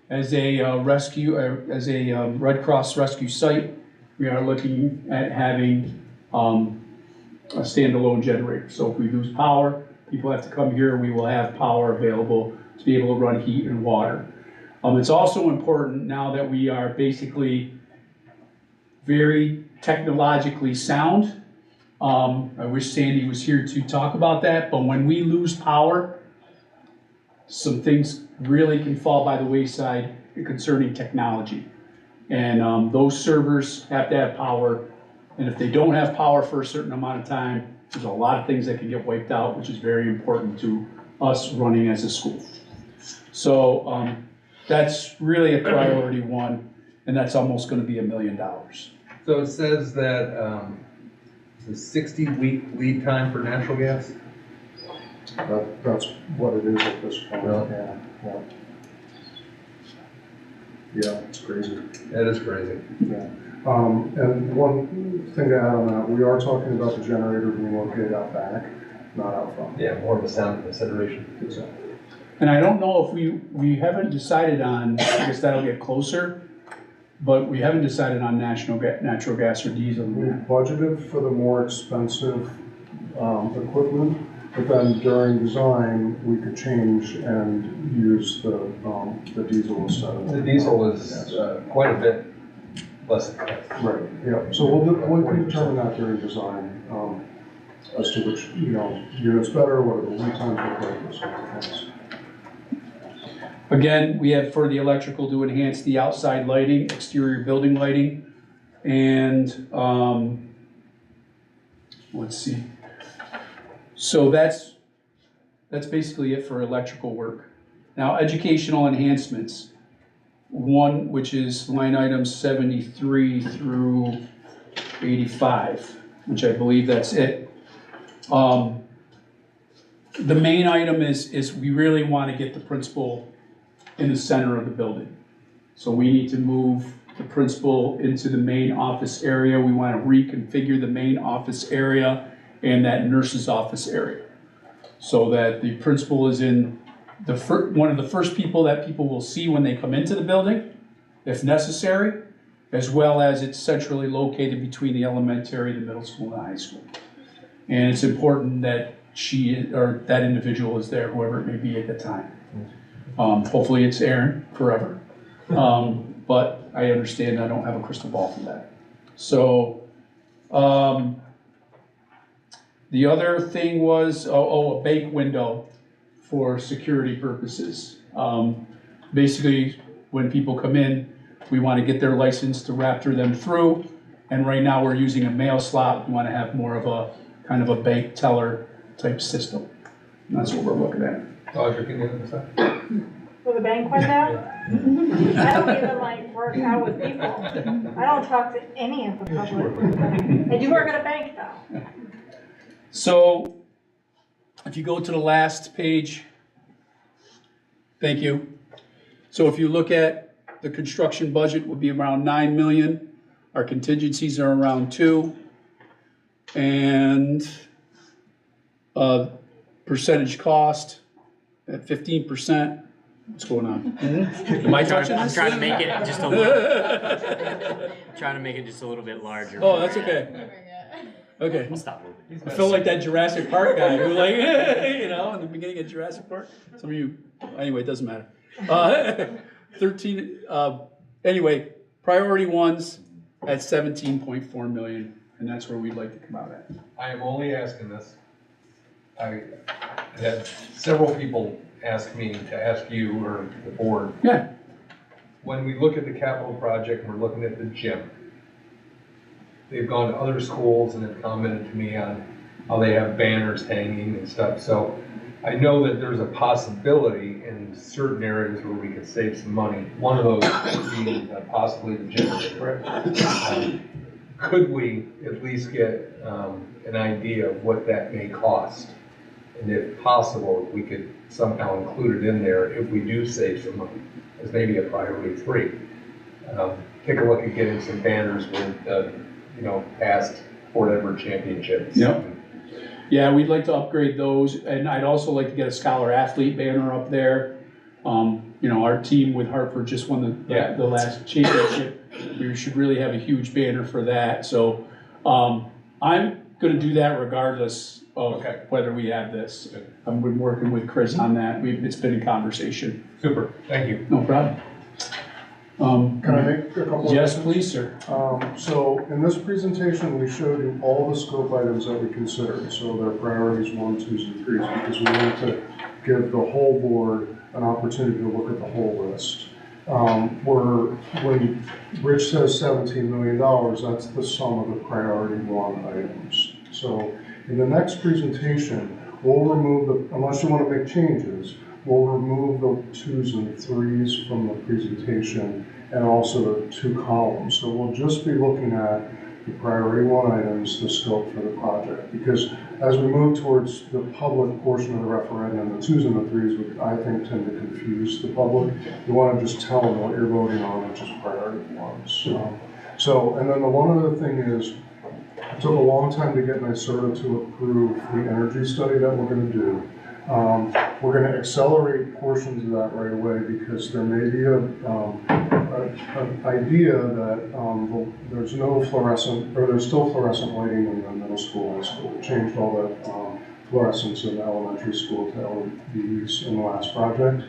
rescue, as a Red Cross rescue site. We are looking at having a standalone generator. So if we lose power, people have to come here. We will have power available to be able to run heat and water. It's also important now that we are basically very technologically sound. I wish Sandy was here to talk about that, but when we lose power, some things really can fall by the wayside concerning technology. And those servers have to have power, and if they don't have power for a certain amount of time, there's a lot of things that can get wiped out, which is very important to us running as a school. So that's really a priority 1, and that's almost going to be $1 million. So it says that it's a 60-week lead time for natural gas? That's what it is at this point. Really? Yeah. Yeah, it's crazy. That is crazy. Yeah. And one thing to add on that, we are talking about the generator being located out back, not out front. Yeah, more of a sound consideration. Exactly. And I don't know if we haven't decided on, I guess that'll get closer, but we haven't decided on natural gas or diesel. We budgeted for the more expensive equipment, but then during design, we could change and use the diesel instead of. The diesel is quite a bit less expensive. Right, yeah, so we can determine that during design, as to which, unit's better, what are the lead times look like, those kinds of things. Again, we have for the electrical to enhance the outside lighting, exterior building lighting, and let's see. So that's basically it for electrical work. Now, educational enhancements. 1, which is line items 73 through 85, which I believe that's it. The main item is we really want to get the principal in the center of the building. So we need to move the principal into the main office area. We want to reconfigure the main office area and that nurse's office area so that the principal is in one of the first people that people will see when they come into the building, if necessary, as well as it's centrally located between the elementary, the middle school, and the high school. And it's important that that individual is there, whoever it may be at the time. Hopefully it's Aaron forever. But I understand I don't have a crystal ball for that. So, the other thing was, a bank window for security purposes. Basically, when people come in, we want to get their license to Raptor them through. And right now we're using a mail slot. We want to have more of a kind of a bank teller type system. And that's what we're looking at. Roger, can you answer that? With a bank window? I don't even like work out with people. I don't talk to any of the public. I do work at a bank though. So if you go to the last page, thank you. So if you look at the construction budget will be around 9 million. Our contingencies are around 2. And percentage cost at 15%. What's going on? Am I touching I'm this? trying to make it just a little, bit larger. Oh, that's okay. Okay. Stop moving. I feel like that Jurassic Park guy who like, in the beginning of Jurassic Park. Some of you, anyway, it doesn't matter. 13, anyway, priority ones at 17.4 million, and that's where we'd like to come out at. I am only asking this. I had several people ask me to ask you or the board. Yeah. When we look at the capital project and we're looking at the gym, they've gone to other schools and have commented to me on how they have banners hanging and stuff. So I know that there's a possibility in certain areas where we could save some money. One of those could be possibly the gym. Could we at least get an idea of what that may cost? And if possible, we could somehow include it in there if we do save some money, as maybe a priority 3. Take a look at getting some banners with, past Fort Edward championships. Yep. Yeah, we'd like to upgrade those, and I'd also like to get a scholar athlete banner up there. Our team with Hartford just won the last championship. We should really have a huge banner for that. So I'm going to do that regardless of whether we have this. I've been working with Chris on that. It's been a conversation. Super, thank you. No problem. Can I make a couple of Yes, comments? please, sir. So in this presentation, we showed you all the scope items that we considered. So their priorities 1, 2s, and 3s, because we wanted to give the whole board an opportunity to look at the whole list. When Rich says $17 million, that's the sum of the priority 1 items. So in the next presentation, we'll remove unless you want to make changes, we'll remove the 2s and 3s from the presentation and also the 2 columns. So we'll just be looking at the priority 1 items, the scope for the project. Because as we move towards the public portion of the referendum, the 2s and the 3s would, I think, tend to confuse the public. You want to just tell them what you're voting on, which is priority 1s. And then the one other thing is, it took a long time to get NYSERDA to approve the energy study that we're going to do. We're going to accelerate portions of that right away because there may be an idea that there's no fluorescent, or there's still fluorescent lighting in the middle school, high school. We changed all the fluorescents in the elementary school to LEDs in the last project.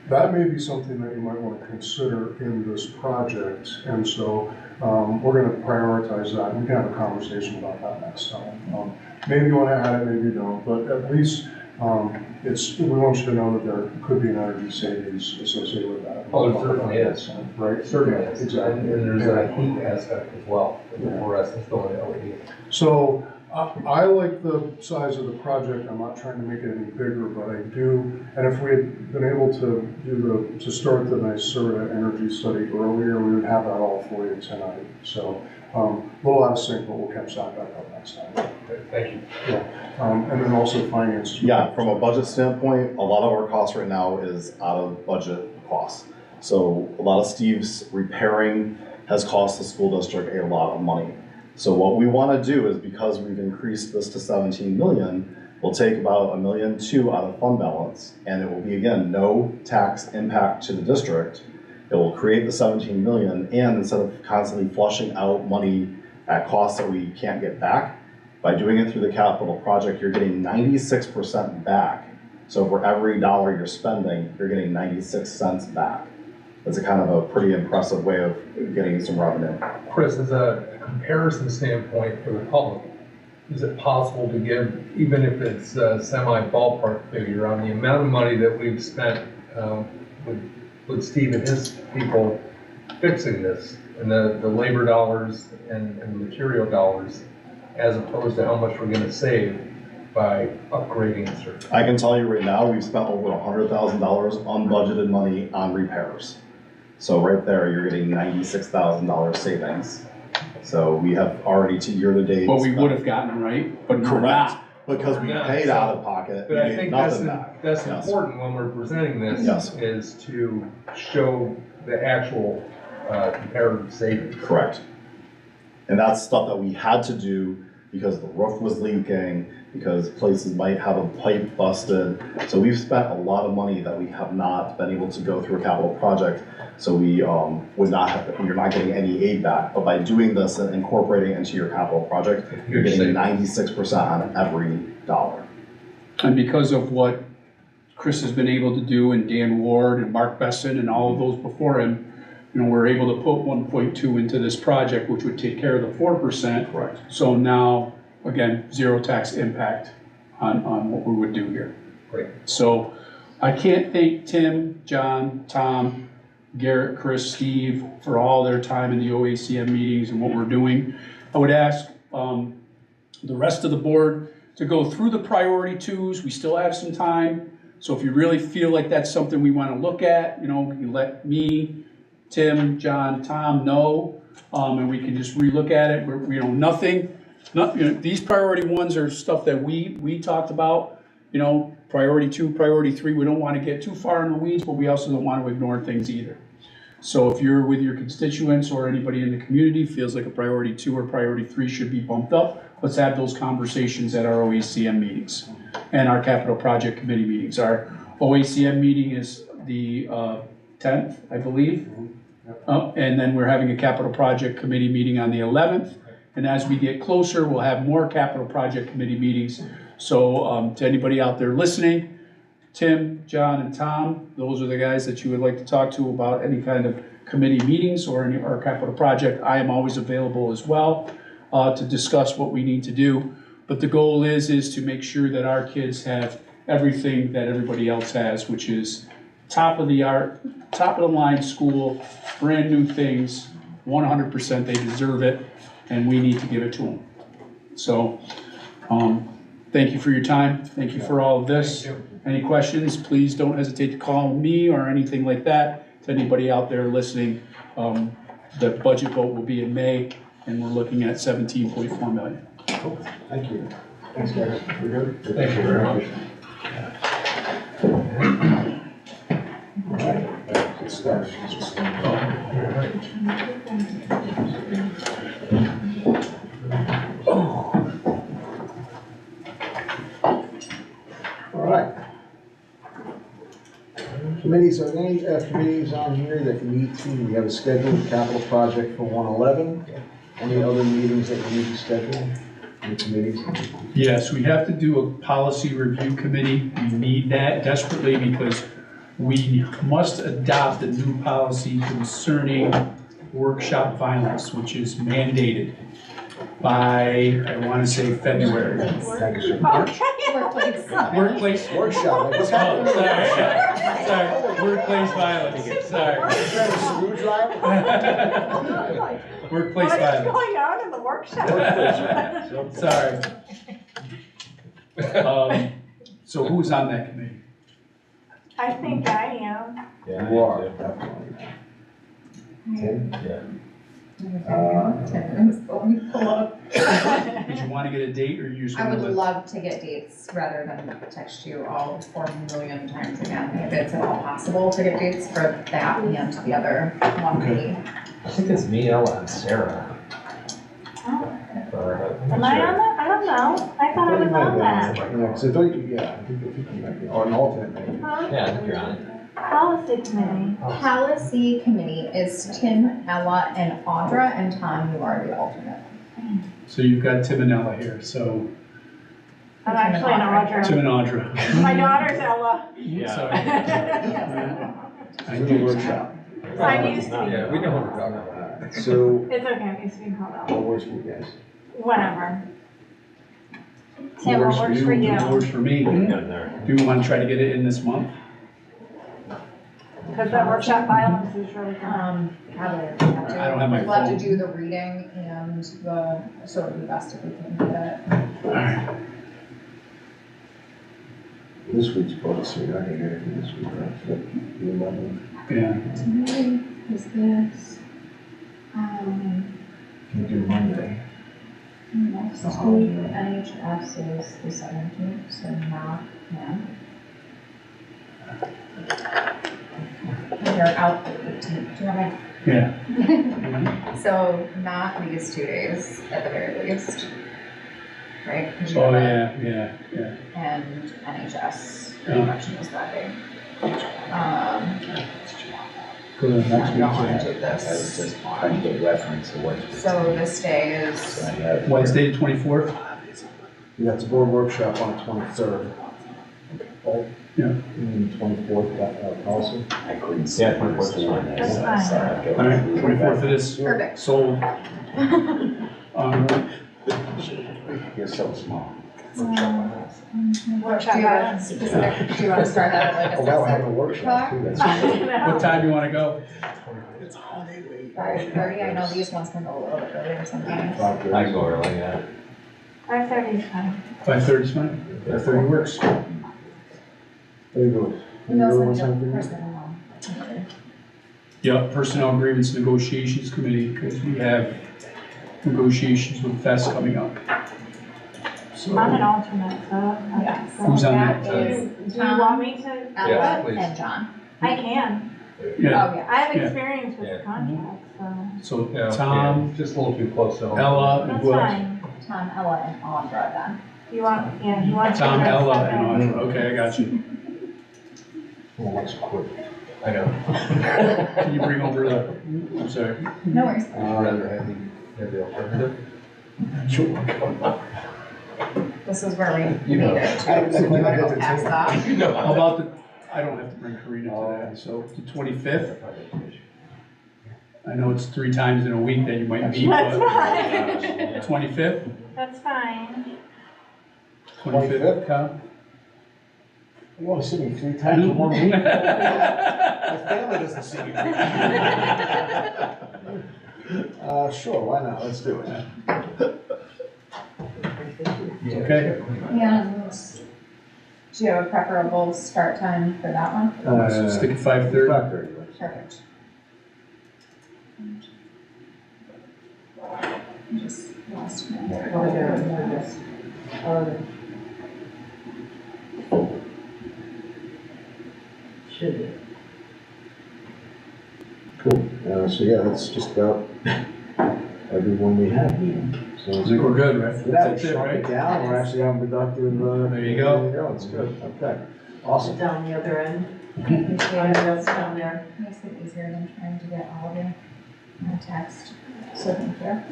That may be something that you might want to consider in this project, and so we're going to prioritize that. We can have a conversation about that next time. Maybe you want to add it, maybe you don't, but at least we want you to know that there could be an energy savings associated with that. Oh, there certainly is. Right? Certainly is. Exactly. And there's a heat aspect as well, with the fluorescence going to LED. So I like the size of the project. I'm not trying to make it any bigger, but I do. And if we had been able to to start the NYSERDA energy study earlier, we would have that all for you tonight. So a little out of sync, but we'll catch that back up next time. Okay, thank you. Yeah. And then also finance. Yeah, from a budget standpoint, a lot of our costs right now is out of budget costs. So a lot of Steve's repairing has cost the school district a lot of money. So what we want to do is, because we've increased this to 17 million, We'll take about $1.2 million out of fund balance, and it will be, again, no tax impact to the district. It will create the 17 million, and instead of constantly flushing out money at costs that we can't get back, by doing it through the capital project, you're getting 96% back. So for every dollar you're spending, you're getting 96 cents back. That's a kind of a pretty impressive way of getting some revenue. Chris, as a comparison standpoint for the public, is it possible to give, even if it's a semi ballpark figure, on the amount of money that we've spent with Steve and his people fixing this, and the labor dollars and the material dollars, as opposed to how much we're gonna save by upgrading certain? I can tell you right now, we've spent over $100,000 unbudgeted money on repairs. So right there, you're getting $96,000 savings. So we have already to year to date. What we would have gotten, right? But we're Correct, not. because we Yeah, paid so- out of pocket, we But I made think nothing back. that's Yes. important when we're presenting this, Yes. is to show the actual comparative savings. Correct. And that's stuff that we had to do because the roof was leaking, because places might have a pipe busted. So we've spent a lot of money that we have not been able to go through a capital project. So we would not have, you're not getting any aid back. But by doing this and incorporating it into your capital project, you're getting 96% on every dollar. And because of what Chris has been able to do, and Dan Ward and Mark Besson and all of those before him, you know, we're able to put 1.2 into this project, which would take care of the 4%. Correct. So now, again, zero tax impact on what we would do here. Great. So I can't thank Tim, John, Tom, Garrett, Chris, Steve for all their time in the OACM meetings and what we're doing. I would ask the rest of the board to go through the priority twos. We still have some time. So if you really feel like that's something we want to look at, you know, you let me, Tim, John, Tom know, and we can just relook at it. We're, you know, nothing, you know, these priority ones are stuff that we talked about, you know, priority 2, priority 3. We don't want to get too far in the weeds, but we also don't want to ignore things either. So if you're with your constituents or anybody in the community feels like a priority 2 or priority 3 should be bumped up, let's have those conversations at our OACM meetings and our capital project committee meetings. Our OACM meeting is the 10th, I believe. And then we're having a capital project committee meeting on the 11th. And as we get closer, we'll have more capital project committee meetings. So to anybody out there listening, Tim, John, and Tom, those are the guys that you would like to talk to about any kind of committee meetings or any our capital project. I am always available as well to discuss what we need to do. But the goal is to make sure that our kids have everything that everybody else has, which is top of the line school, brand new things, 100%. They deserve it, and we need to give it to them. So, thank you for your time. Thank you for all of this. Any questions, please don't hesitate to call me or anything like that. To anybody out there listening, the budget vote will be in May, and we're looking at 17.4 million. Thank you. Thanks, guys. We good? Thank you very much. All right, good start. All right. Committees, are there any committees on here that you need to, we have a scheduled capital project for 111? Any other meetings that you need to schedule? Any committees? Yes, we have to do a policy review committee. We need that desperately because we must adopt a new policy concerning workshop violence, which is mandated by, I want to say February. Thank you, sir. Workplace. Workplace. Workshop, like what's Oh, happening? sorry, workplace violence, sorry. Trying to screwdriver? Workplace What is violence, going on in the workshop? sorry. So who's on that committee? I think I am. You are, definitely. Tim? Pull up. Did you want to get a date or you just I want would to? love to get dates rather than text you all 4 million times again, if it's at all possible to get dates for that and the other one meeting. I think it's me, Ella, and Sarah. Oh, Or, am I on that? I don't don't know, I thought I was on that. Yeah, because I thought you, yeah, I think you might be, or an alternate maybe. Huh? Yeah, I think you're on it. Policy committee. Policy committee is Tim, Ella, and Audra, and Tom, you are the alternate. So you've got Tim and Ella here, so I'm actually an Tim Audra. and Audra. My daughter's Ella. So, Yes. I It's a do. workshop. I'm used to Yeah, it. we know what we're talking about. So, It's okay, I'm used to being called what Ella. works for you guys? Whatever. Tim, what works for you? What works for me. Do we want to try to get it in this month? Because that workshop violence is really fun. I don't have my We'll have to phone. do the reading and so it would be best if we can get it. All right. This week's policy, I can get it for this week, right? The 11th. Yeah. Today is this. Can you do Monday? Next week, NHS is the 17th, so not him. They're out the 18th, do you want Yeah. So not these 2 days at the very least, right? 'Cause you Oh, have yeah. And NHS, Yeah. election is that day. Go to the next I don't week. want to do I was this. just trying to get reference to what's. So this day is, Wednesday the 24th? We got the board workshop on the 23rd. Oh, Yeah. and 24th, that policy. I couldn't see. Yeah, 24th is fine. That's fine. All right, 24th it is. perfect. Sold. You're so small. Workshop Do you have a violence. specific, do you want to start that at like Oh, a that will have a specific workshop too, that's. What time do you want to go? 5:30? I know these ones can go a little bit earlier sometimes. 5:30. I go early, yeah. 5:30 is fine. 5:30 is fine? 5:30 works. Very good. We also Anyone have want to something? personnel. Yep, Personnel Grievance Negotiations Committee, because we have negotiations with FES coming up. I'm an alternate, so. Yes. Who's on that? That is Do you want me to? Ella Yes, please. and John. I can. Yeah, Oh, yeah. I have Yeah. experience with Yeah. the contract, so. so Yeah, Tom, yeah, just a little too close to home. Ella, and That's who else? fine. Tom, Ella, and Audra then. You want, yeah, you want. to Tom, address Ella, that and then? Audra, okay, I got you. Oh, that's quick. I know. Can you bring over the, I'm sorry. No worries. I'd rather have the alternative. Sure. This is where we You know. need it too. So you want to go past that? You know. How about the, I don't have to bring Karina to that, so the 25th? I know it's 3 times in a week that you might meet, That's but fine. 25th? That's fine. 25th, Kyle? You want to see me 3 times in 1 week? My family doesn't see me. Sure, why not? Let's do it. Okay. And do you have a preferable start time for that one? So stick at 5:30. 5:30. Perfect. Just lost my. Should be. Cool. So yeah, that's just about everyone we have. So I think we're good, right? Yeah, we That's it, shrunk it right? down, we're actually having productive, There you go. There you go, it's good, okay. Awesome. Down the other end. Appreciate Everybody it. else down there. Makes it easier than trying to get all of you in a text. So thank you.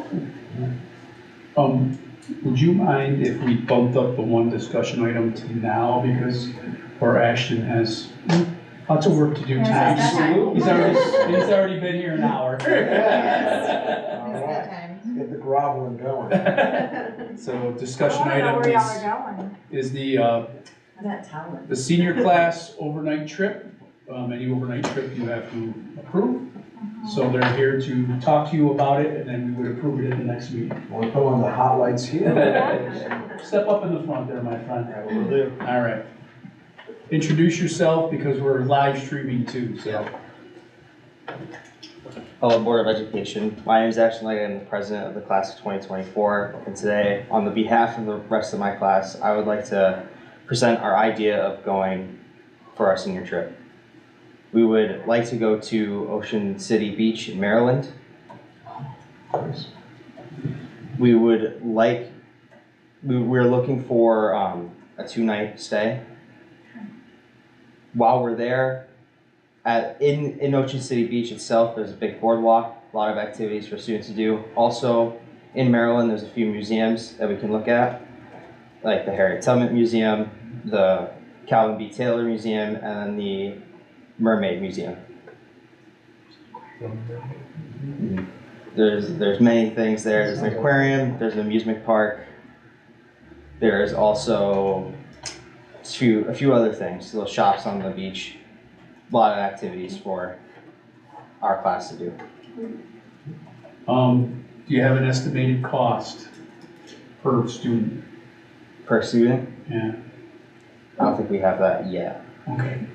Would you mind if we bumped up the one discussion item to now, because our Ashton has lots of work to do Yeah, tonight. it's that time. He's already been here an hour. It's that time. Get the groveling going. So discussion I don't know item where y'all are going. is the, That tower. the senior class overnight trip. Any overnight trip you have to approve. So they're here to talk to you about it, and then we would approve it at the next meeting. Want to put on the hot lights here? Step up in the front there, my friend. All right. Introduce yourself, because we're live streaming too, so. Hello, Board of Education. My name is Ashton Light. I'm the president of the class of 2024. And today, on the behalf of the rest of my class, I would like to present our idea of going for our senior trip. We would like to go to Ocean City Beach in Maryland. We would like we're looking for a 2-night stay. While we're there, in Ocean City Beach itself, there's a big boardwalk, a lot of activities for students to do. Also, in Maryland, there's a few museums that we can look at, like the Harriet Tubman Museum, the Calvin B. Taylor Museum, and then the Mermaid Museum. There's many things there. There's an aquarium, there's an amusement park. There's also a few other things, little shops on the beach. A lot of activities for our class to do. Do you have an estimated cost per student? Per student, Yeah, I don't think we have that yet. okay.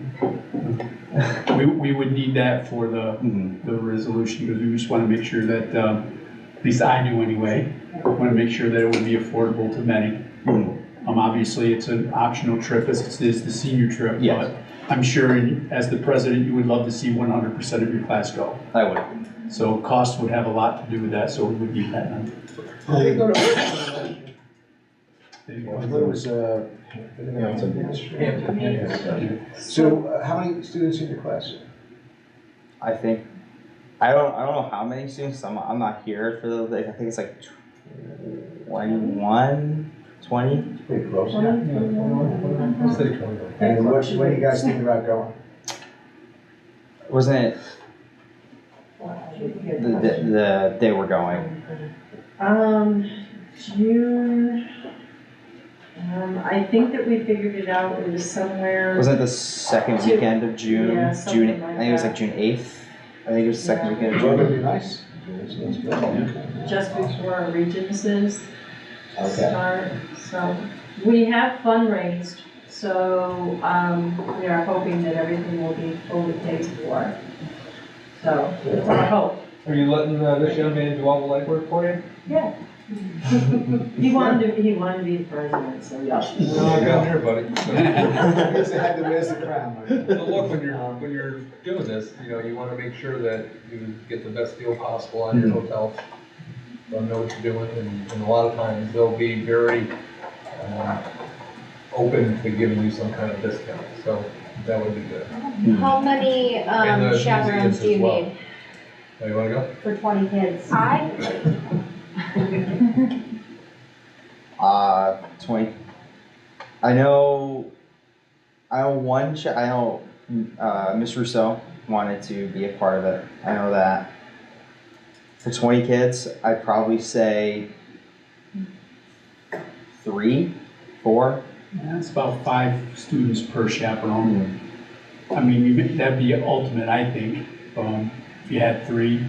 We would need that for the resolution, because we just want to make sure that, at least I do anyway, want to make sure that it would be affordable to many. Obviously, it's an optional trip, as it is the senior trip, Yes. but I'm sure as the president, you would love to see 100% of your class go. I would. So cost would have a lot to do with that, so we would need that number. I thought it was, so how many students in your class? I think, I don't know how many students, I'm not here for the, I think it's like 21, 20. Pretty close. I'll say 20. And when are you guys thinking about going? Wasn't it the day we're going? June, I think that we figured it out, it was somewhere. Wasn't it the second weekend of June? Yeah, something June, like I think it was that. like June 8th. I think it was the second weekend of Is that gonna June. be nice? That's good. Just before our Regencies Okay. start, so we have fundraised, so, we are hoping that everything will be fully paid for. So, it's our hope. Are you letting this young man do all the legwork for you? Yeah. He wanted to be the president, so yeah. No, I got here, buddy. I guess they had to raise the crown. So look, when you're doing this, you want to make sure that you get the best deal possible on your hotels. They'll know what you're doing, and a lot of times they'll be very open to giving you some kind of discount, so that would be good. How many, And the chaperones do you museums as well. need Oh, you wanna go? for 20 kids? 20. I know Miss Rousseau wanted to be a part of it. I know that. For 20 kids, I'd probably say 3, 4. That's about 5 students per chaperone. I mean, that'd be ultimate, I think, if you had 3.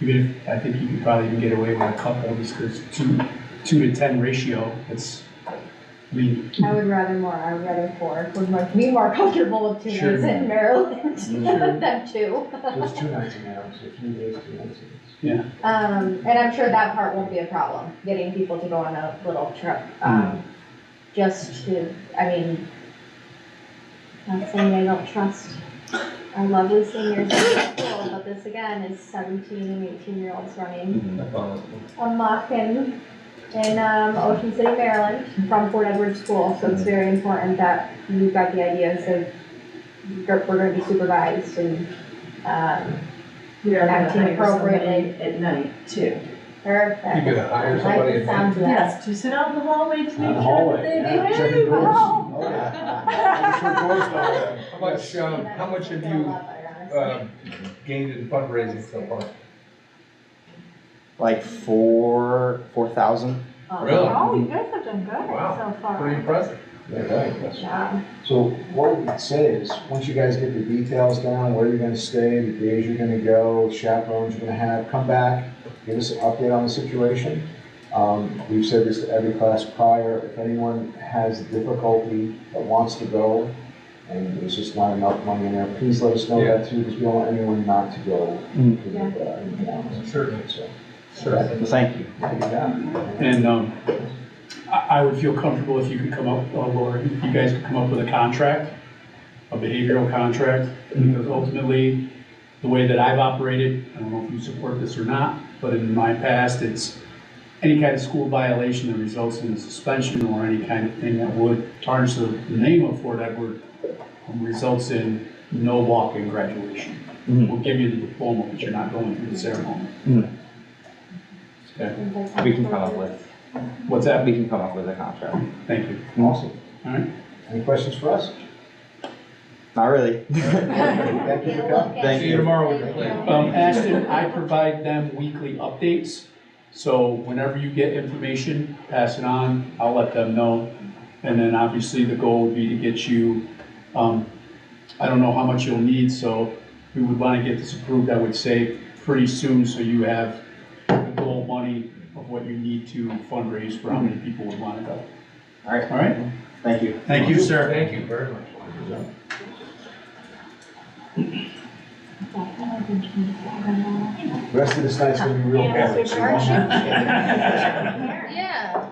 Even if, I think you could probably even get away with a couple, just because 2 to 10 ratio, it's, I mean, I would rather 4, would be more comfortable with 2 Sure. nights in Maryland Sure. than 2. So it's 2 nights in Maryland, so 3 days, 2 nights. And I'm sure that part won't be a problem, getting people to go on a little trip. Just to, I mean, not saying I don't trust our lovely seniors in school, but this again is 17 and 18-year-olds running a muck in Ocean City, Maryland, from Fort Edward School, so it's very important that you've got the ideas of, we're gonna be supervised and, We are gonna acting hire somebody appropriately. at night too. Perfect. You're gonna hire I like somebody the at sound of that. Yes, to sit out in the hallway to make On the sure hallway, that they yeah, behave. checking doors. Oh. Oh, yeah. Make sure doors don't open. How much have you gained in fundraising so far? Like 4,000. Really? Oh, you guys have done good Wow, so far. pretty impressive. Yeah, very impressive. Yeah. So what we'd say is, once you guys get the details down, where you're gonna stay, the days you're gonna go, chaperones you're gonna have, come back, give us an update on the situation. We've said this to every class prior, if anyone has difficulty that wants to go, and there's just not enough money in there, please let us know that too, because we don't want anyone not to go. Certainly. So, Well, thank you. yeah, you got it. and I would feel comfortable if you could come up, Laura, if you guys could come up with a contract, a behavioral contract, because ultimately, the way that I've operated, I don't know if you support this or not, but in my past, it's any kind of school violation that results in a suspension or any kind of thing that would tarnish the name of Fort Edward results in no walk-in graduation. We'll give you the diploma, but you're not going through the ceremony. Okay, We can come up with, what's that? we can come up with a contract. Thank you. Awesome. All right. Any questions for us? Not really. Thank you for coming. Thank See you tomorrow with your plan. Ashton, I provide them weekly updates, so whenever you get information, pass it on, I'll let them know. And then obviously the goal would be to get you, I don't know how much you'll need, so we would want to get this approved, I would say, pretty soon, so you have the goal money of what you need to fundraise for how many people would want to go. All right, All right? thank you. Thank you, sir. Thank you very much. The rest of this night's gonna be real Yeah, boring. super. so you won't have- Yeah,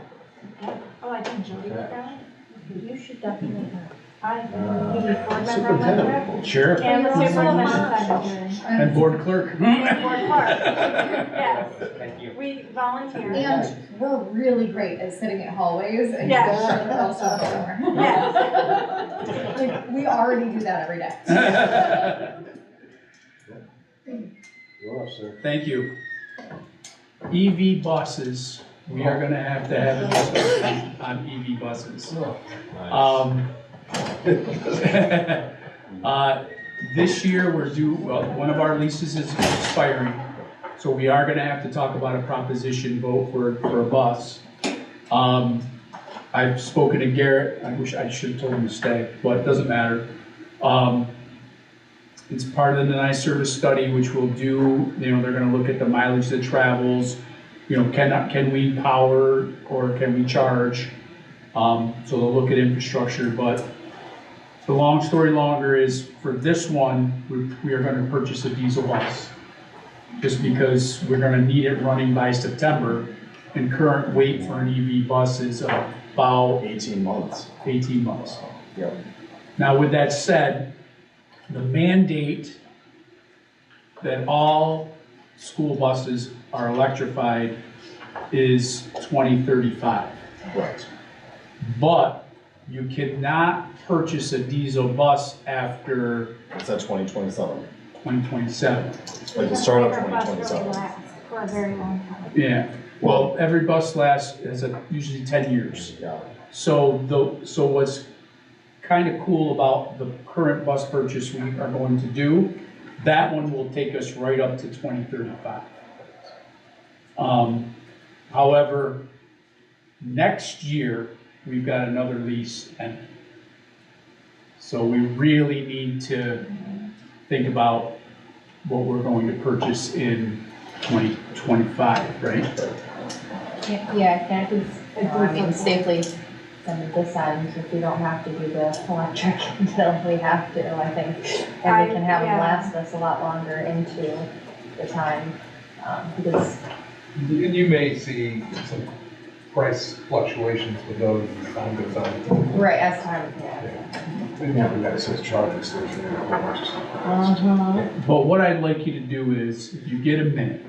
Oh, I didn't Jody go down? you should definitely. I, you board member on that trip? Superintendent. Sure. And the superintendent secretary. And board clerk. Board clerk. Yes, Thank you. we volunteer. And we're really great at sitting in hallways and Yes. shutting the bell stuff door. Yes. Like, we already do that every day. You're up, sir. Thank you. EV buses, we are gonna have to have a discussion on EV buses. This year, we're due, well, one of our leases is expiring, so we are gonna have to talk about a proposition vote for a bus. I've spoken to Garrett, I wish I should have told him to stay, but it doesn't matter. It's part of the NYSERDA study, which we'll do, they're gonna look at the mileage that travels, can we power or can we charge? So they'll look at infrastructure, but the long story longer is, for this one, we are gonna purchase a diesel bus. Just because we're gonna need it running by September, and current wait for an EV bus is about 18 months. 18 months. Yep. Now, with that said, the mandate that all school buses are electrified is 2035. Right. But you cannot purchase a diesel bus after It's at 2027. 2027. Like the start of Favorite bus really 2027. lasts for a very long time. Yeah, well, every bus lasts, usually 10 years. Yeah. So what's kind of cool about the current bus purchase we are going to do, that one will take us right up to 2035. However, next year, we've got another lease ending. So we really need to think about what we're going to purchase in 2025, right? Yeah, can't we, I mean, safely send this on if we don't have to do the electric until we have to, I think. And we can have them last us a lot longer into the time, because. And you may see some price fluctuations with those as time goes on. Right, as time, yeah. Yeah, we got a set charging station and a whole bunch of stuff. But what I'd like you to do is, if you get a minute,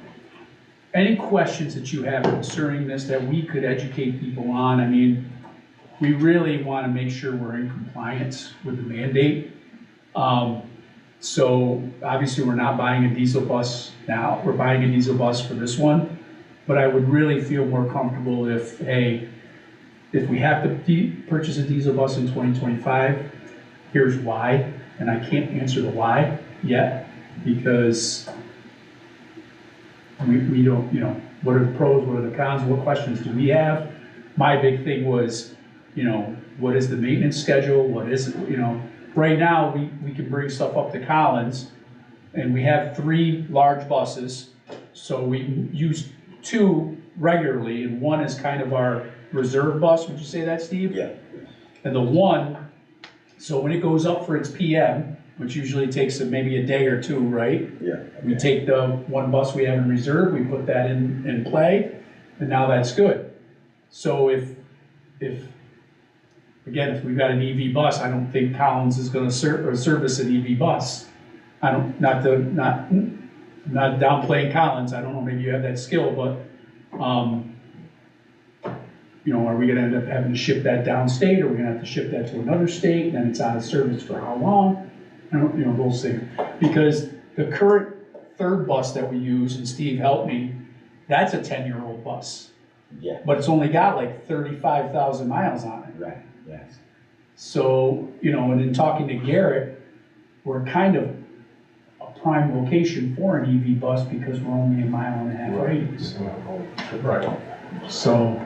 any questions that you have concerning this that we could educate people on, I mean, we really want to make sure we're in compliance with the mandate. So obviously, we're not buying a diesel bus now, we're buying a diesel bus for this one. But I would really feel more comfortable if we have to purchase a diesel bus in 2025, here's why. And I can't answer the why yet, because we don't, what are the pros, what are the cons, what questions do we have? My big thing was, what is the maintenance schedule? What is it, right now, we can bring stuff up to Collins, and we have 3 large buses, so we use 2 regularly, and 1 is kind of our reserve bus. Would you say that, Steve? Yeah. And the 1, so when it goes up for its PM, which usually takes maybe a day or 2, right? Yeah. We take the 1 bus we have in reserve, we put that in play, and now that's good. So if we've got an EV bus, I don't think Collins is gonna service an EV bus. Not downplaying Collins, I don't know, maybe you have that skill, but you know, are we gonna end up having to ship that downstate, or are we gonna have to ship that to another state, and then it's out of service for how long? I don't, you know, those things. Because the current third bus that we use, and Steve helped me, that's a 10-year-old bus. Yeah, But it's only got like 35,000 miles on it. right, yes. So, you know, and in talking to Garrett, we're kind of a prime location for an EV bus because we're only 1.5 mile radius. Right. So,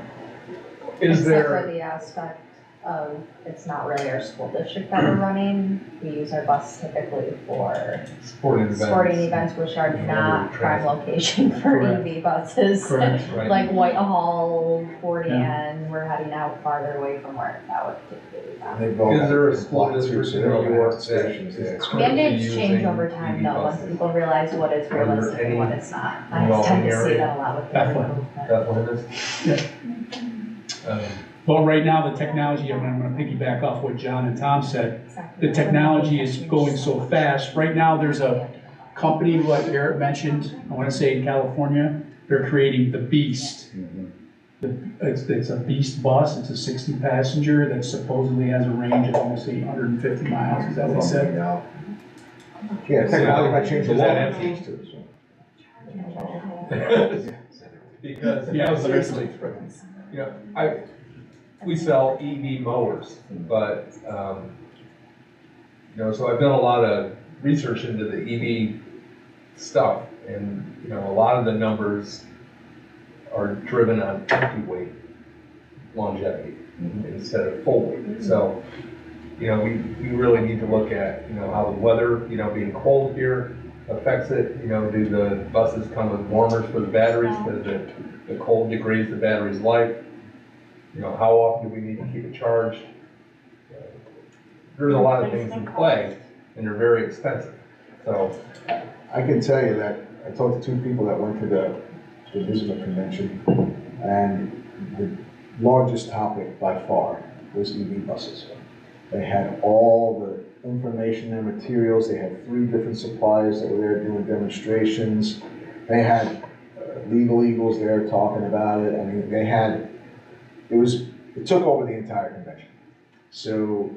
Is Except there? for the aspect of, it's not really our school district that we're running. We use our bus typically for Sporting events. sporting events, which are not prime location for Correct. EV buses. Correct. Right. Like Whitehall, 40, Yeah. and we're heading out farther away from where that would typically be. And they've all Is there a got school blocks too, district so in they're all New gonna have York stations, that yeah. is currently Mandates change using over time EV though, once buses? people realize what is there realistic and any what it's not. in the I tend to see area? that a lot with Bethlehem. Bethlehem is? well, right now, the technology, I'm gonna piggyback off what John and Tom said, the technology is going so fast. Right now, there's a company, like Garrett mentioned, I wanna say in California, they're creating the Beast. It's a Beast bus, it's a 60 passenger that supposedly has a range of almost 850 miles, is that what he said? Yeah, technology might change the Is law. that empty? Because, Yeah, seriously, you know, we sell EV mowers, but, you know, so I've done a lot of research into the EV stuff, and, you know, a lot of the numbers are driven on empty weight longevity instead of full weight. So, you know, we really need to look at, you know, how the weather, you know, being cold here affects it. You know, do the buses come with warmers for the batteries because the cold degrades the battery's life? You know, how often do we need to keep it charged? There's a lot of things in play, and they're very expensive. So, I can tell you that I talked to 2 people that went to the Bismarck convention, and the largest topic by far was EV buses. They had all the information and materials. They had 3 different suppliers that were there doing demonstrations. They had legal eagles there talking about it. I mean, they had, it took over the entire convention. So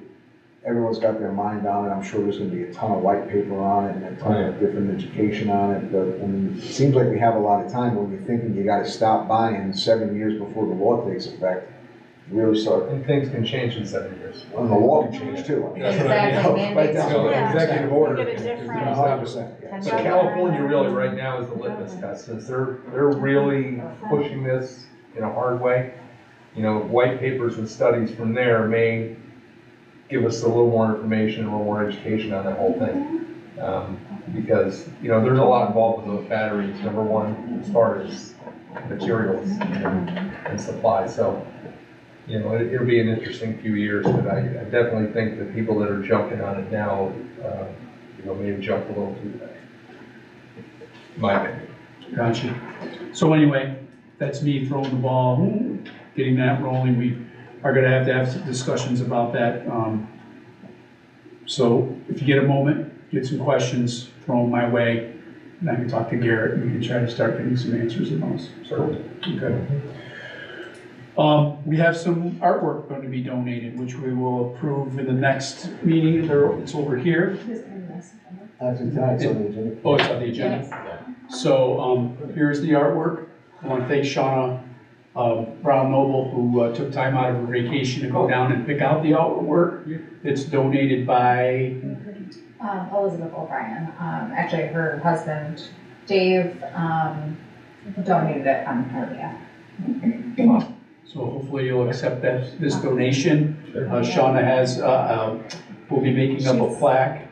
everyone's got their mind on it. I'm sure there's gonna be a ton of white paper on it and a ton of different education on it. But I mean, it seems like we have a lot of time when you're thinking you gotta stop buying 7 years before the law takes effect. Really start, and things can change in 7 years. and the law can change too. I mean, That's what I mean. Exactly, Right mandates. down to the Yeah. executive order. Get a It's different- 100%, yeah. So California really right now is the litmus test, since they're really pushing this in a hard way. You know, white papers and studies from there may give us a little more information, a little more education on that whole thing. Because, you know, there's a lot involved with those batteries, number one, as far as materials and supplies. So, you know, it'll be an interesting few years, but I definitely think the people that are jumping on it now, you know, may have jumped a little too fast. My opinion. Gotcha. So anyway, that's me throwing the ball, getting that rolling. We are gonna have some discussions about that. So if you get a moment, get some questions, throw them my way, and I can talk to Garrett and we can try to start getting some answers in those. Certainly. Okay. We have some artwork going to be donated, which we will approve in the next meeting. It's over here. Actually, tonight's on the agenda. Oh, it's on the agenda. So, here's the artwork. I want to thank Shauna Brown Noble, who took time out of her vacation to go down and pick out the artwork. It's donated by, Elizabeth O'Brien, actually her husband, Dave, donated it on her behalf. so hopefully you'll accept this donation. Shauna has, will be making up a plaque.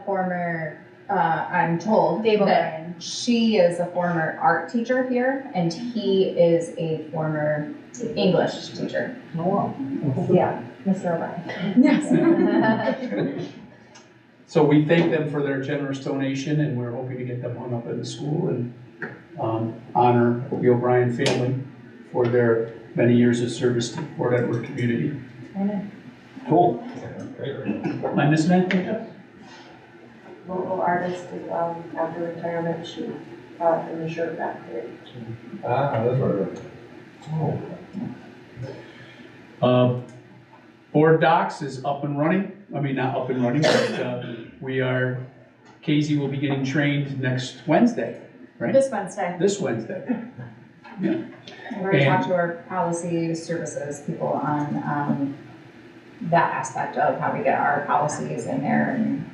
Former, I'm told Dave that O'Brien. she is a former art teacher here and he is a former English teacher. Yeah, Mr. O'Brien. Yes. So we thank them for their generous donation, and we're hoping to get them hung up in the school and honor the O'Brien family for their many years of service to Fort Edward community. Cool. Am I missing anything? Local artist as well, after retirement, she brought in the shirt back there. Ah, that's right. Board Docs is up and running. I mean, not up and running, but Casey will be getting trained next Wednesday, right? This Wednesday. This Wednesday. Yeah. I've already talked to our policy services people on, that aspect of how we get our policies in there and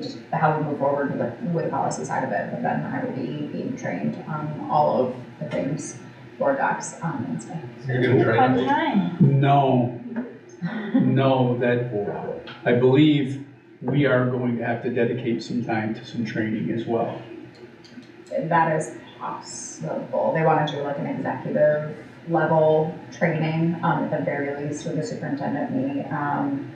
just how we move forward with the policy side of it. But then I will be being trained on all of the things, Board Docs on Wednesday. You're gonna train Fun them? time. No, that I believe we are going to have to dedicate some time to some training as well. That is possible. They want to do like an executive level training, at the very least with the superintendent and the,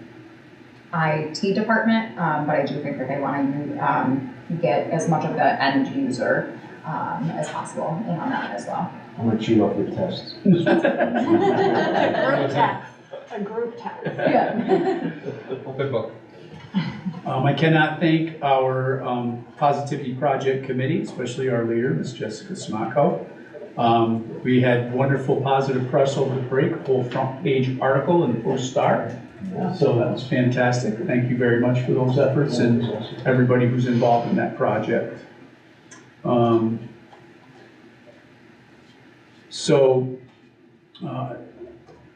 IT department, but I do think that they want to, get as much of the end user, as possible in on that as well. I'm gonna cheat off your tests. A group test, a group test. Yeah. Good book. I cannot thank our Positivity Project Committee, especially our leader, Ms. Jessica Smacko. We had wonderful positive press over the break, a whole front page article in the Post-Star. So that was fantastic. Thank you very much for those efforts and everybody who's involved in that project.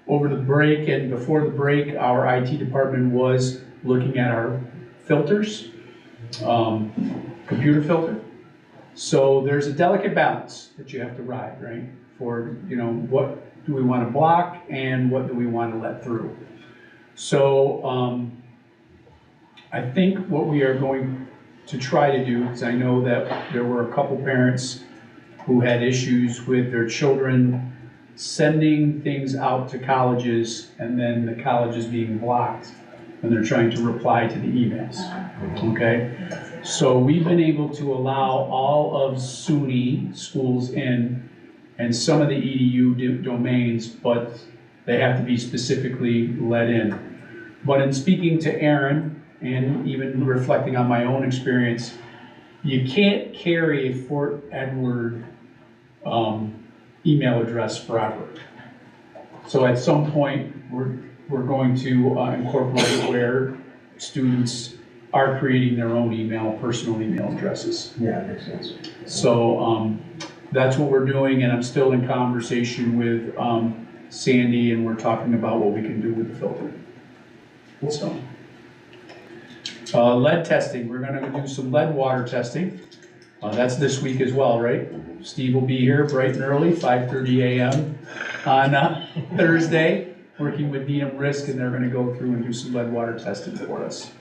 Over the break and before the break, our IT department was looking at our filters, computer filter. So there's a delicate balance that you have to ride, right? For, what do we want to block and what do we want to let through? So I think what we are going to try to do, because I know that there were a couple parents who had issues with their children sending things out to colleges and then the colleges being blocked when they're trying to reply to the emails, okay? So we've been able to allow all of SUNY schools in and some of the EDU domains, but they have to be specifically let in. But in speaking to Aaron and even reflecting on my own experience, you can't carry a Fort Edward email address forever. So at some point, we're going to incorporate where students are creating their own personal email addresses. Yeah, that makes sense. So that's what we're doing, and I'm still in conversation with Sandy, and we're talking about what we can do with the filter. So, lead testing, we're gonna do some lead water testing. That's this week as well, right? Steve will be here bright and early, 5:30 a.m. on Thursday, working with Needham Risk, and they're gonna go through and do some lead water testing for us.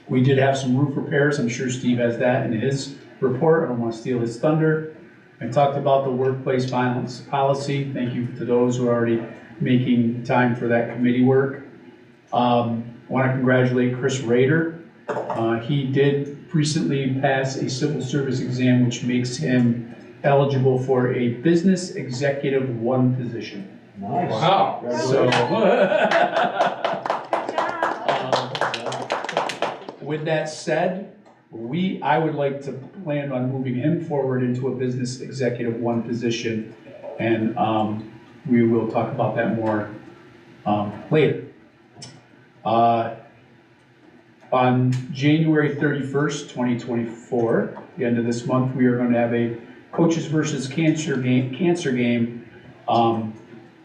We did have some roof repairs. I'm sure Steve has that in his report. I don't want to steal his thunder. I talked about the workplace violence policy. Thank you to those who are already making time for that committee work. I want to congratulate Chris Rader. He did recently pass a civil service exam, which makes him eligible for a business executive 1 position. Nice. Wow. So, Good job. with that said, I would like to plan on moving him forward into a business executive 1 position, and we will talk about that more later. On January 31st, 2024, the end of this month, we are going to have a Coaches versus Cancer game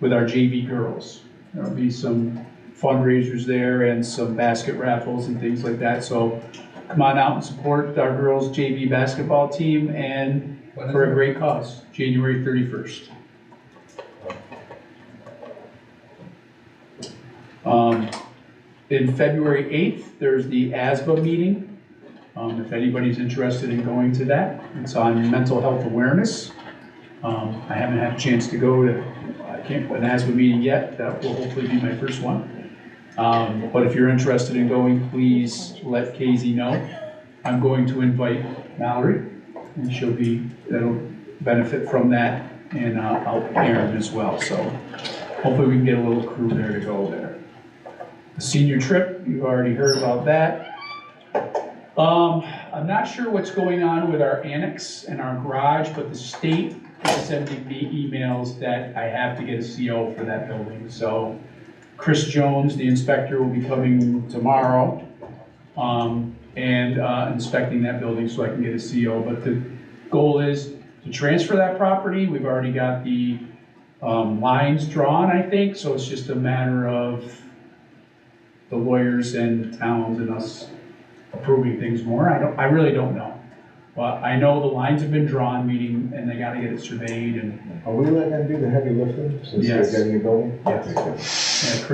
with our JV girls. There'll be some fundraisers there and some basket raffles and things like that. So come on out and support our girls JV basketball team and for a great cause, January 31st. In February 8th, there's the ASBA meeting. If anybody's interested in going to that, it's on mental health awareness. I haven't had a chance to go to an ASBA meeting yet. That will hopefully be my first one. But if you're interested in going, please let Casey know. I'm going to invite Mallory, and that'll benefit from that, and Aaron as well. So hopefully we can get a little crew there to go there. The senior trip, you've already heard about that. I'm not sure what's going on with our annex and our garage, but the state sending me emails that I have to get a CO for that building. So Chris Jones, the inspector, will be coming tomorrow and inspecting that building so I can get a CO. But the goal is to transfer that property. We've already got the lines drawn, I think, so it's just a matter of the lawyers and the towns and us approving things more. I really don't know. But I know the lines have been drawn, meaning, and they gotta get it surveyed and, Are we letting them do the heavy lifting since they're Yes. getting a building? Yes. Okay. yeah,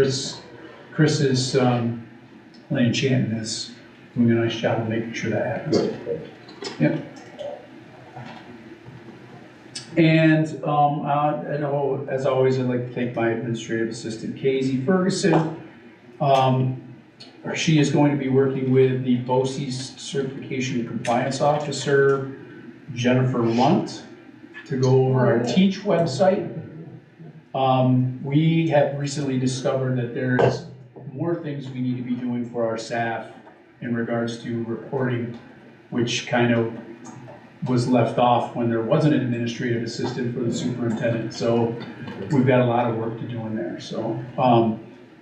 Chris is, Lane Chanton is doing a nice job of making sure that happens. Good. And, I know, as always, I'd like to thank my administrative assistant, Casey Ferguson. She is going to be working with the BOCES Certification and Compliance Officer, Jennifer Lunt, to go over our Teach website. We have recently discovered that there's more things we need to be doing for our staff in regards to reporting, which kind of was left off when there wasn't an administrative assistant for the superintendent. So we've got a lot of work to do in there. So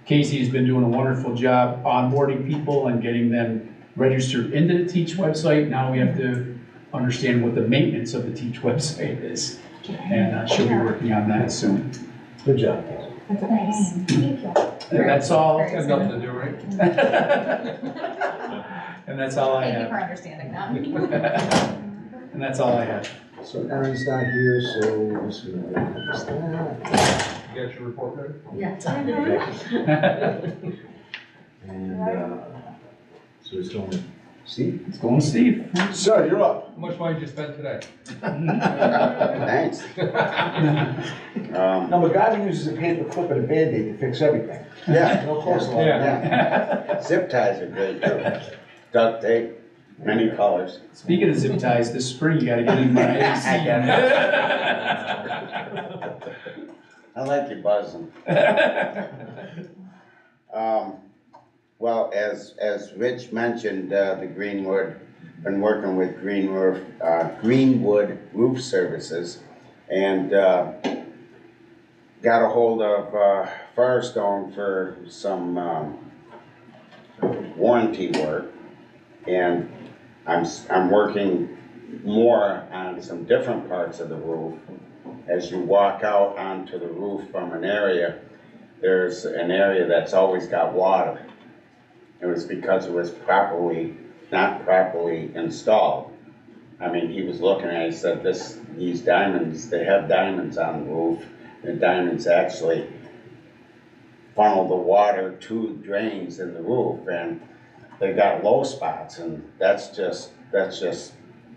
Casey has been doing a wonderful job onboarding people and getting them registered into the Teach website. Now we have to understand what the maintenance of the Teach website is. And she'll be working on that soon. Good job. Nice. Thank you. And that's all. Got nothing to do, right? And that's all I Thank you have. for understanding that. And that's all I have. So Aaron's not here, so we're just gonna fix that. You got your report ready? Yes. And, so it's going to Steve? It's going to Steve. Sir, you're up. How much money did you spend today? Thanks. Now, MacGyver uses a paper clip and a Band-Aid to fix everything. Yeah. No cost a lot. Yeah. Zip ties are great too. Duct tape, many colors. Speaking of zip ties, this spring you gotta get in my AC. I like you buzzing. Well, as Rich mentioned, the Greenwood, been working with Greenwood Roof Services, and got a hold of Firestone for some warranty work, and I'm working more on some different parts of the roof. As you walk out onto the roof from an area, there's an area that's always got water. It was because it was not properly installed. I mean, he was looking at it, he said, these diamonds, they have diamonds on the roof. The diamonds actually funnel the water to drains in the roof, and they got low spots, and that's just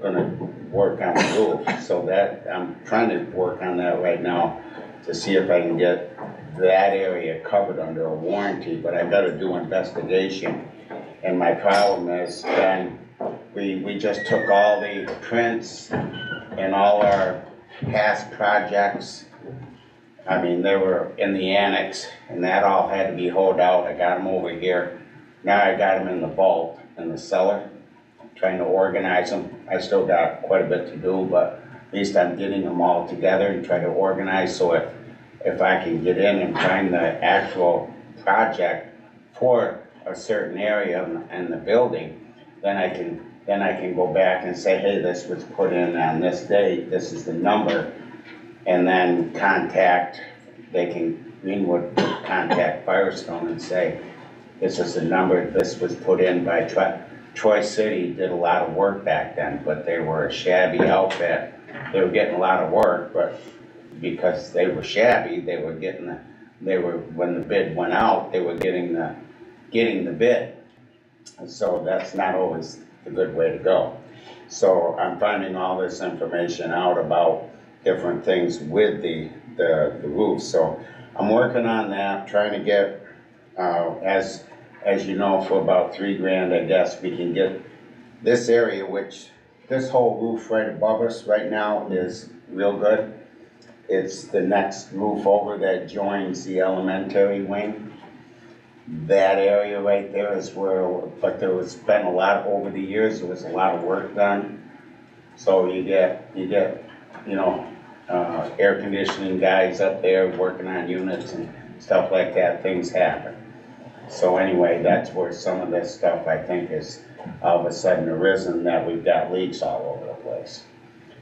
gonna work on the roof. So that, I'm trying to work on that right now to see if I can get that area covered under a warranty, but I gotta do investigation. And my problem is, then, we just took all the prints and all our past projects. I mean, they were in the annex, and that all had to be hauled out. I got them over here. Now I got them in the vault, in the cellar, trying to organize them. I still got quite a bit to do, but at least I'm getting them all together and try to organize, so if I can get in and find the actual project for a certain area in the building, then I can go back and say, hey, this was put in on this date, this is the number, and then Greenwood contact Firestone and say, this is the number, this was put in by Troy City, did a lot of work back then, but they were a shabby outfit. They were getting a lot of work, but because they were shabby, when the bid went out, they were getting the bid. And so that's not always the good way to go. So I'm finding all this information out about different things with the roof. So I'm working on that, trying to get, as you know, for about $3,000, I guess, we can get this area, which this whole roof right above us right now is real good. It's the next roof over that joins the elementary wing. That area right there is where, but there was been a lot, over the years, there was a lot of work done. So you get, air conditioning guys up there working on units and stuff like that, things happen. So anyway, that's where some of this stuff I think is all of a sudden arisen, that we've got leaks all over the place.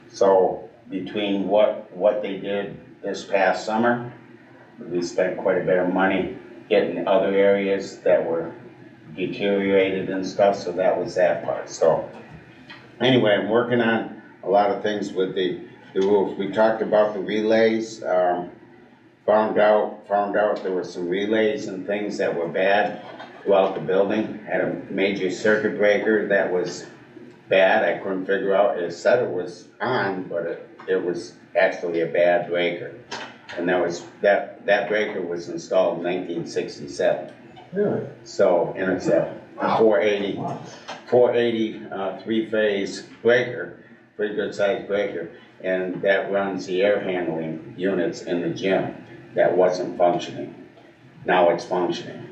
So between what they did this past summer, we spent quite a bit of money getting other areas that were deteriorated and stuff, so that was that part. So anyway, I'm working on a lot of things with the roof. We talked about the relays, found out there were some relays and things that were bad throughout the building. Had a major circuit breaker that was bad. I couldn't figure out, it said it was on, but it was actually a bad breaker. And that breaker was installed in 1967. Really? So, and it's a 480 three-phase breaker, pretty good sized breaker, and that runs the air handling units in the gym that wasn't functioning. Now it's functioning.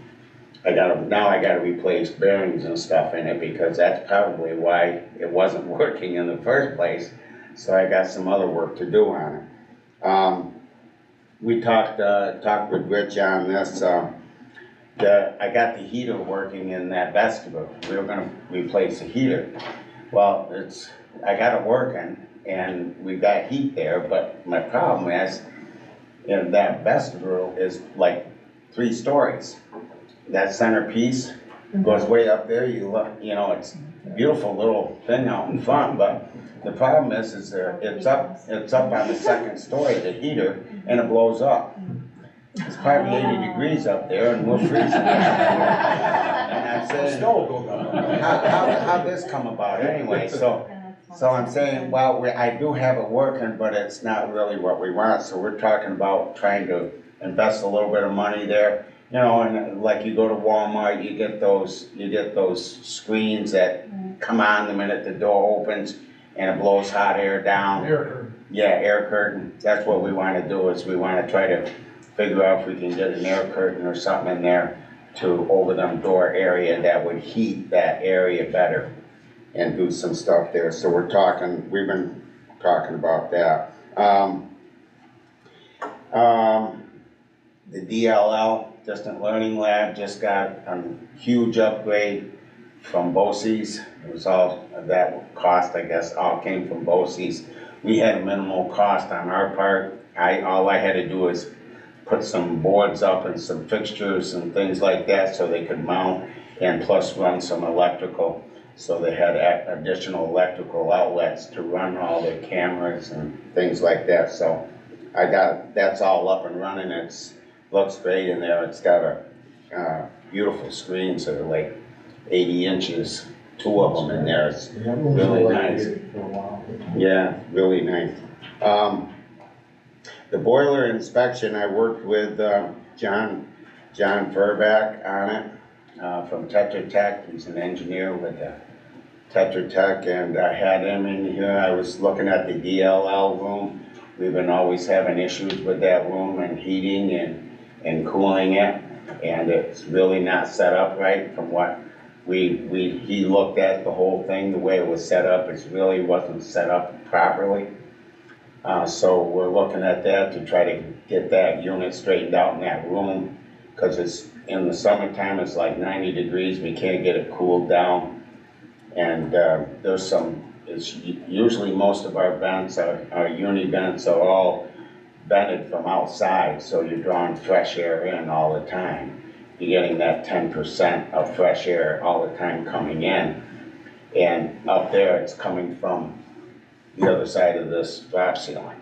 Now I gotta replace bearings and stuff in it, because that's probably why it wasn't working in the first place. So I got some other work to do on it. We talked with Rich on this. I got the heater working in that vestibule. We were gonna replace the heater. Well, I got it working and we got heat there, but my problem is, that vestibule is like 3 stories. That centerpiece goes way up there. You look, it's a beautiful little thing out in front, but the problem is it's up on the 2nd story, the heater, and it blows up. It's probably 80 degrees up there, and we're freezing. And I'm saying, how'd this come about anyway? So I'm saying, well, I do have it working, but it's not really what we want. So we're talking about trying to invest a little bit of money there. And like you go to Walmart, you get those screens that come on the minute the door opens, and it blows hot air down. Air curtain. Yeah, air curtain. That's what we want to do, is we want to try to figure out if we can get an air curtain or something in there to over them door area that would heat that area better and do some stuff there. So we've been talking about that. The DLL, Distant Learning Lab, just got a huge upgrade from BOCES. It was all that cost, I guess, all came from BOCES. We had a minimal cost on our part. All I had to do is put some boards up and some fixtures and things like that so they could mount, and plus run some electrical. So they had additional electrical outlets to run all their cameras and things like that. So that's all up and running. Looks great in there. It's got a beautiful screens that are like 80 inches, 2 of them in there. It's really nice. Yeah, really nice. The boiler inspection, I worked with John Furback on it from Tetra Tech. He's an engineer with Tetra Tech, and I had him in here. I was looking at the DLL room. We've been always having issues with that room and heating and cooling it, and it's really not set up right from what he looked at the whole thing, the way it was set up. It really wasn't set up properly. So we're looking at that to try to get that unit straightened out in that room, because it's in the summertime, it's like 90 degrees. We can't get it cooled down, and usually most of our vents, our uni vents are all vented from outside, so you're drawing fresh air in all the time. You're getting that 10% of fresh air all the time coming in, and up there it's coming from the other side of this drop ceiling.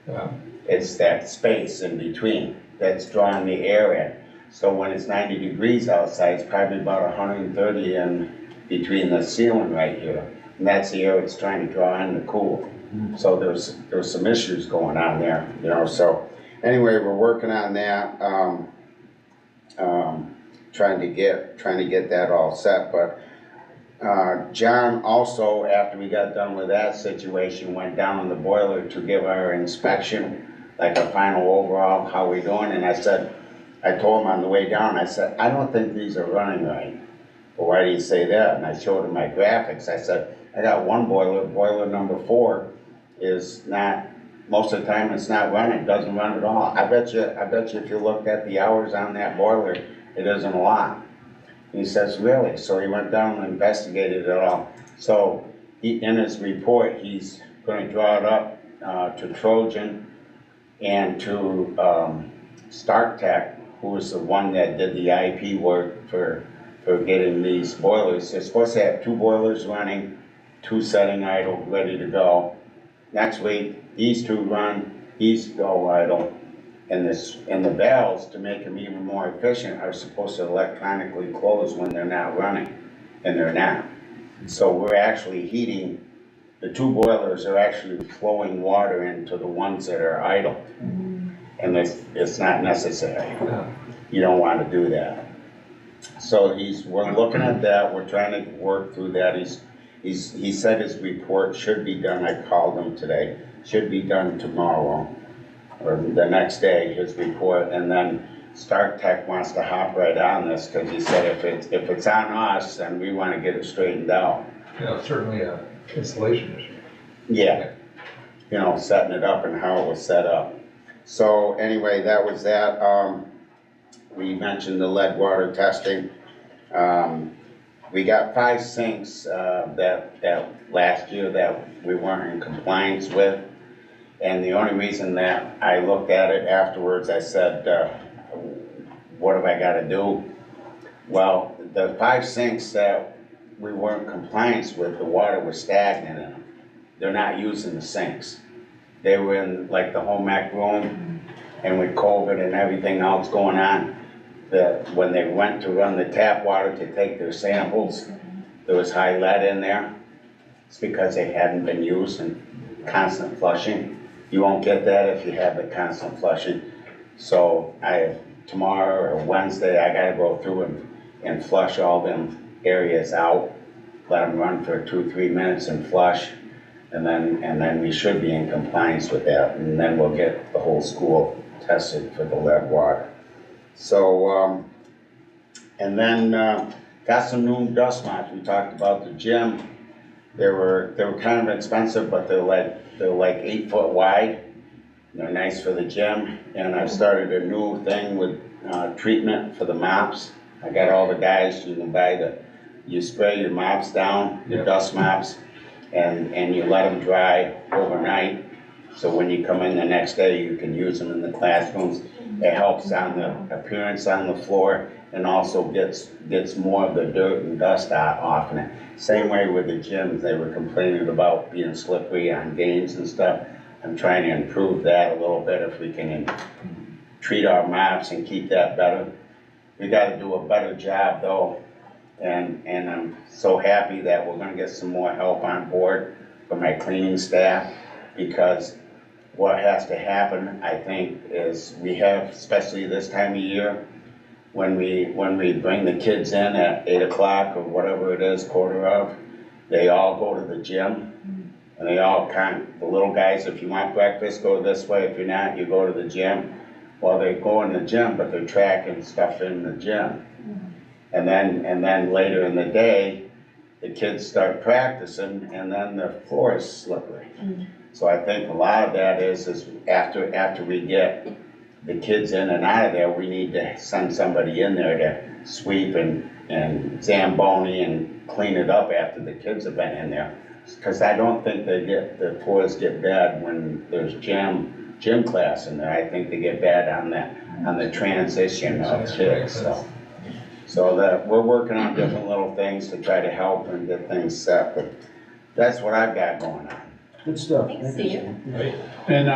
Yeah. It's that space in between that's drawing the air in. So when it's 90 degrees outside, it's probably about 130 in between the ceiling right here, and that's the air it's trying to draw in to cool. So there's some issues going on there, so anyway, we're working on that, trying to get that all set. But John also, after we got done with that situation, went down on the boiler to give our inspection, like a final overall, how we doing. And I told him on the way down, I said, I don't think these are running right. Well, why do you say that? And I showed him my graphics. I said, I got one boiler number 4 is not most of the time it's not running, it doesn't run at all. I bet you if you looked at the hours on that boiler, it isn't a lot. He says, really? So he went down and investigated it all. So in his report, he's gonna draw it up to Trojan and to Stark Tech, who was the one that did the IP work for getting these boilers. They're supposed to have 2 boilers running, 2 setting idle, ready to go. Next week, these 2 run, these go idle. And the valves, to make them even more efficient, are supposed to electronically close when they're not running, and they're not. So we're actually heating, the 2 boilers are actually flowing water into the ones that are idle. And it's not necessary. You don't want to do that. So we're looking at that, we're trying to work through that. He said his report should be done, I called him today, should be done tomorrow, or the next day, his report, and then Stark Tech wants to hop right on this, because he said if it's on us, then we want to get it straightened out. You know, certainly a installation issue. Yeah, you know, setting it up and how it was set up. So anyway, that was that. We mentioned the lead water testing. We got 5 sinks that last year that we weren't in compliance with. And the only reason that I looked at it afterwards, I said, what have I got to do? Well, the 5 sinks that we weren't in compliance with, the water was stagnant in them. They're not using the sinks. They were in like the home ec room, and with COVID and everything else going on, when they went to run the tap water to take their samples, there was high lead in there. It's because they hadn't been used and constant flushing. You won't get that if you have the constant flushing. So tomorrow or Wednesday, I gotta go through and flush all them areas out, let them run for 2-3 minutes and flush, and then we should be in compliance with that, and then we'll get the whole school tested for the lead water. So, and then got some new dust mops. We talked about the gym. They were kind of expensive, but they're like 8 foot wide. They're nice for the gym. And I've started a new thing with treatment for the mops. I got all the guys, you can you spray your mops down, your dust mops, and you let them dry overnight. So when you come in the next day, you can use them in the classrooms. It helps on the appearance on the floor, and also gets more of the dirt and dust off in it. Same way with the gyms, they were complaining about being slippery on games and stuff. I'm trying to improve that a little bit if we can treat our mops and keep that better. We got to do a better job though, and I'm so happy that we're going to get some more help on board for my cleaning staff, because what has to happen, I think, is we have, especially this time of year, when we bring the kids in at 8 o'clock or whatever it is, quarter of, they all go to the gym, and they all the little guys, if you want breakfast, go this way, if you're not, you go to the gym. Well, they go in the gym, but they're tracking stuff in the gym. And then later in the day, the kids start practicing, and then the floor is slippery. So I think a lot of that is after we get the kids in and out of there, we need to send somebody in there to sweep and Zamboni and clean it up after the kids have been in there. Because I don't think the floors get bad when there's gym class in there. I think they get bad on the transition of kids. So that we're working on different little things to try to help and get things set. But that's what I've got going on. Good stuff. Thanks, Thank you, Steve. And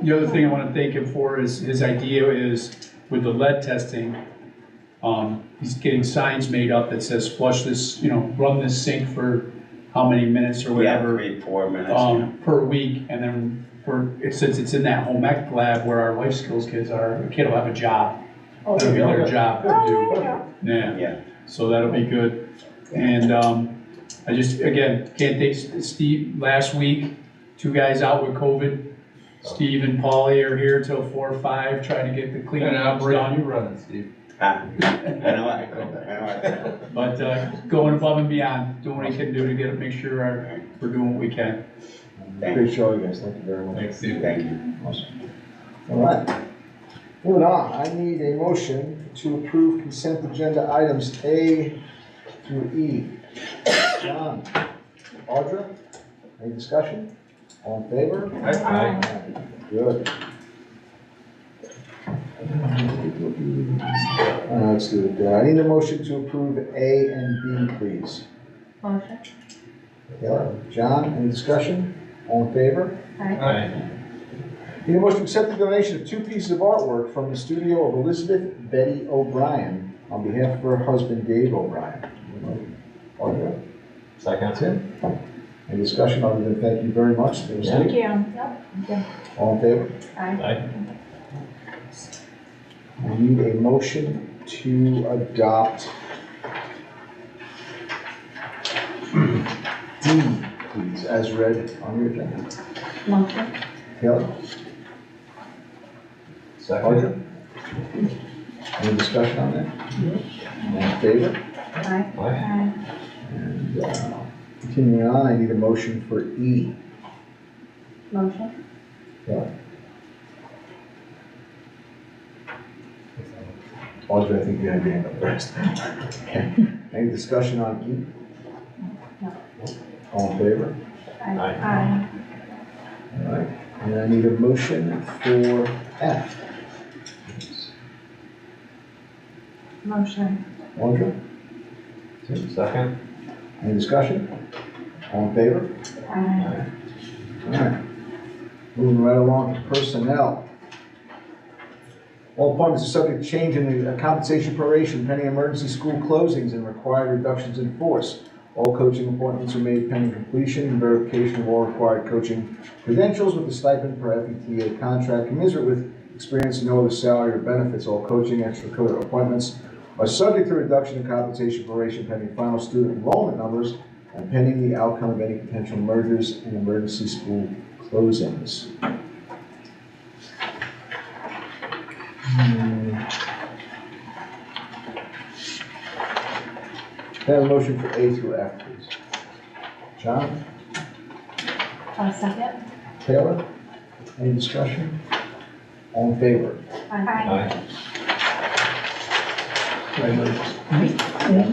the other thing I want to thank him for is his idea is with the lead testing, he's getting signs made up that says flush this, run this sink for how many minutes or whatever. Yeah, 3-4 minutes. Per week, and then since it's in that home ec lab where our life skills kids are, the kid will have a job. That'll be their job to do. Yeah. So that'll be good. And I just, again, can't thank Steve. Last week, 2 guys out with COVID. Steve and Paulie are here till 4 or 5 trying to get the cleaning up done. You running, Steve? I know. But going above and beyond, doing what he can do to make sure we're doing what we can. Great show, you guys, thank you very much. Thanks, Steve. Thank you. Awesome. All right. Moving on, I need a motion to approve consent agenda items A through E. John, Audra, any discussion? All in favor? Aye. Good. Let's do it. I need a motion to approve A and B, please. Motion. Taylor, John, any discussion? All in favor? Aye. Need a motion to accept the donation of 2 pieces of artwork from the studio of Elizabeth Betty O'Brien on behalf of her husband Dave O'Brien. Audra, Second. Tim, any discussion other than thank you very much? Steve? Thank you. All in favor? Aye. We need a motion to adopt D, please, as read on your agenda. Motion. Taylor, Second. Audra, any discussion on that? All in favor? Aye. Aye. And continuing on, I need a motion for E. Motion. Taylor. Audra, I think you had your hand up first. Okay. Any discussion on E? No. All in favor? Aye. All right. And I need a motion for F. Motion. Audra, Second. any discussion? All in favor? Aye. All right. Moving right along to personnel. All appointments are subject to change in the compensation proration pending emergency school closings and required reductions in force. All coaching appointments are made pending completion and verification of all required coaching credentials with the stipend per FETA contract commensurate with experience and no other salary or benefits. All coaching extracurricular appointments are subject to reduction in compensation proration pending final student enrollment numbers and pending the outcome of any potential mergers and emergency school closings. Can I have a motion for A through F, please? John, Second. Taylor, any discussion? All in favor? Aye.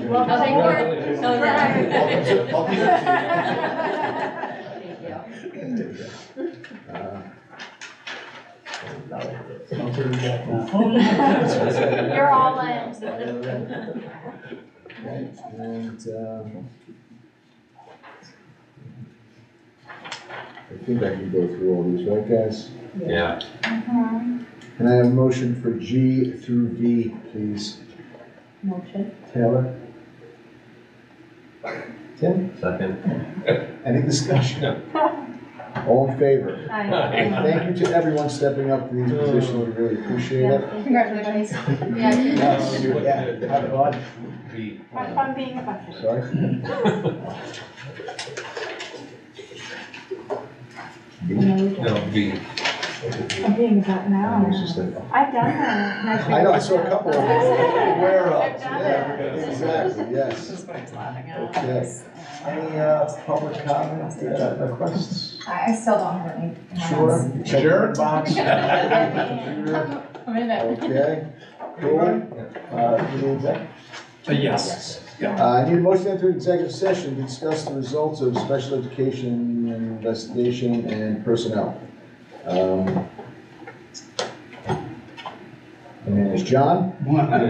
Well, You're all in. Okay, and, I think I can go through all these, right, guys? Yeah. Can I have a motion for G through V, please? Motion. Taylor? Tim? Second. Any discussion? All in favor? Aye. Thank you to everyone stepping up to these positions, we really appreciate it. Congratulations. Yes, yeah, have fun. B. Have fun being a bucket. Sorry? No, B. I'm being a bucket now. It's just a- I've done that. I know, I saw a couple of them. Aware of. I've done Yeah, it. exactly, yes. That's what I was laughing at. Okay. Any public comment requests? I still don't have any. Sure. Check your box. I'm in it. Okay. Cool. You need that? Yes. I need a motion to enter executive session to discuss the results of special education investigation and personnel. My name is John.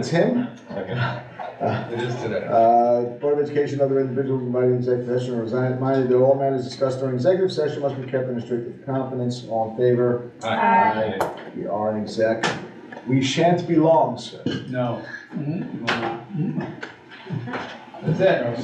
Tim. Second. It is today. Board of Education, other individuals invited to executive session are reminded that all matters discussed during executive session must be kept in restricted confidence. All in favor? Aye. We are in exec. We shan't be long, sir. No. That's it.